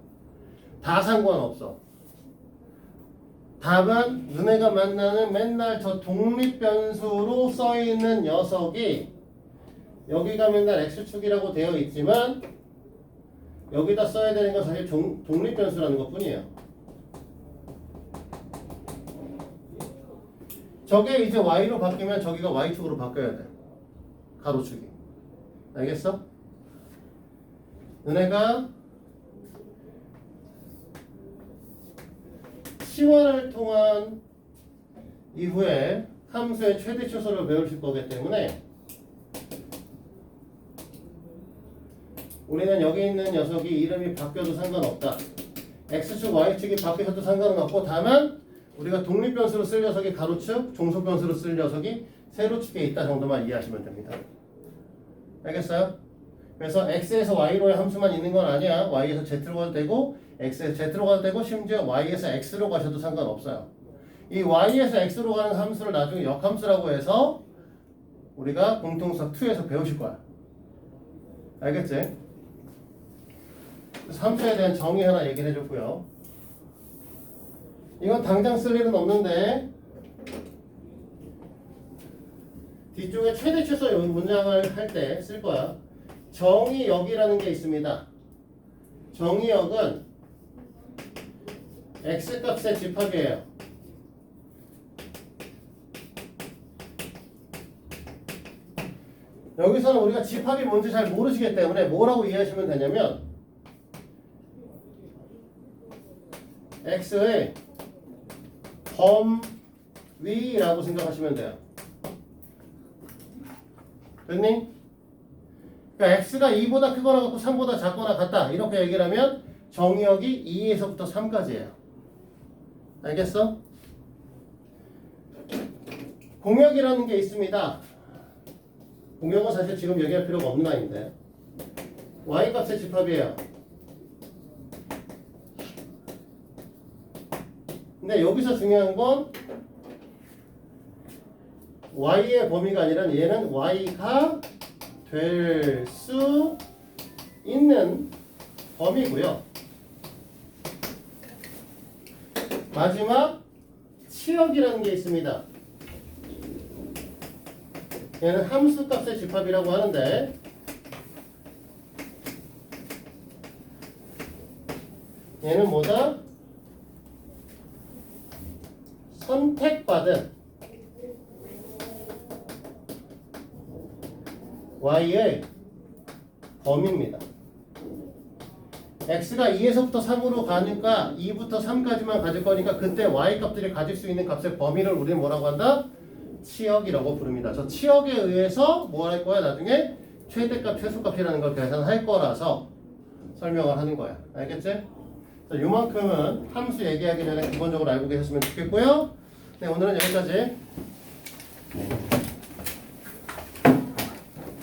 다 상관없어. 다만 너네가 만나는 맨날 저 독립변수로 써있는 녀석이 여기가 맨날 x축이라고 되어 있지만 여기다 써야 되는 건 사실 독립변수라는 것 뿐이에요. 저게 이제 y로 바뀌면 저기가 y축으로 바뀌어야 돼. 가로축이. 알겠어? 너네가 시원을 통한 이후에 함수의 최대 초소를 배우실 거기 때문에 우리는 여기 있는 녀석이 이름이 바뀌어도 상관없다. x축, y축이 바뀌어도 상관은 없고 다만 우리가 독립변수로 쓸 녀석이 가로축, 종속변수로 쓸 녀석이 세로축에 있다 정도만 이해하시면 됩니다. 알겠어요? 그래서 x에서 y로의 함수만 있는 건 아니야. y에서 z로 가도 되고 x에서 z로 가도 되고 심지어 y에서 x로 가셔도 상관없어요. 이 y에서 x로 가는 함수를 나중에 역함수라고 해서 우리가 공통수학 2에서 배우실 거야. 알겠지? 그래서 함수에 대한 정의 하나 얘기를 해줬고요. 이건 당장 쓸 일은 없는데 뒤쪽에 최대 최소 문장을 할 때 쓸 거야. 정의역이라는 게 있습니다. 정의역은 x값의 집합이에요. 여기서는 우리가 집합이 뭔지 잘 모르시기 때문에 뭐라고 이해하시면 되냐면 x의 범위라고 생각하시면 돼요. 됐니? 그러니까 x가 2보다 크거나 같고 3보다 작거나 같다 이렇게 얘기를 하면 정의역이 2에서부터 3까지예요. 알겠어? 공역이라는 게 있습니다. 공역은 사실 지금 얘기할 필요가 없는 아이인데 y값의 집합이에요. 근데 여기서 중요한 건 y의 범위가 아니라 얘는 y가 될 수 있는 범위고요. 마지막 치역이라는 게 있습니다. 얘는 함수값의 집합이라고 하는데 얘는 뭐다? 선택받은 y의 범위입니다. x가 2에서부터 3으로 가니까 2부터 3까지만 가질 거니까 그때 y 값들이 가질 수 있는 값의 범위를 우리는 뭐라고 한다? 치역이라고 부릅니다. 저 치역에 의해서 뭐 할 거야? 나중에 최대값, 최소값이라는 걸 계산할 거라서 설명을 하는 거야. 알겠지? 자, 요만큼은 함수 얘기하기 전에 기본적으로 알고 계셨으면 좋겠고요. 네, 오늘은 여기까지.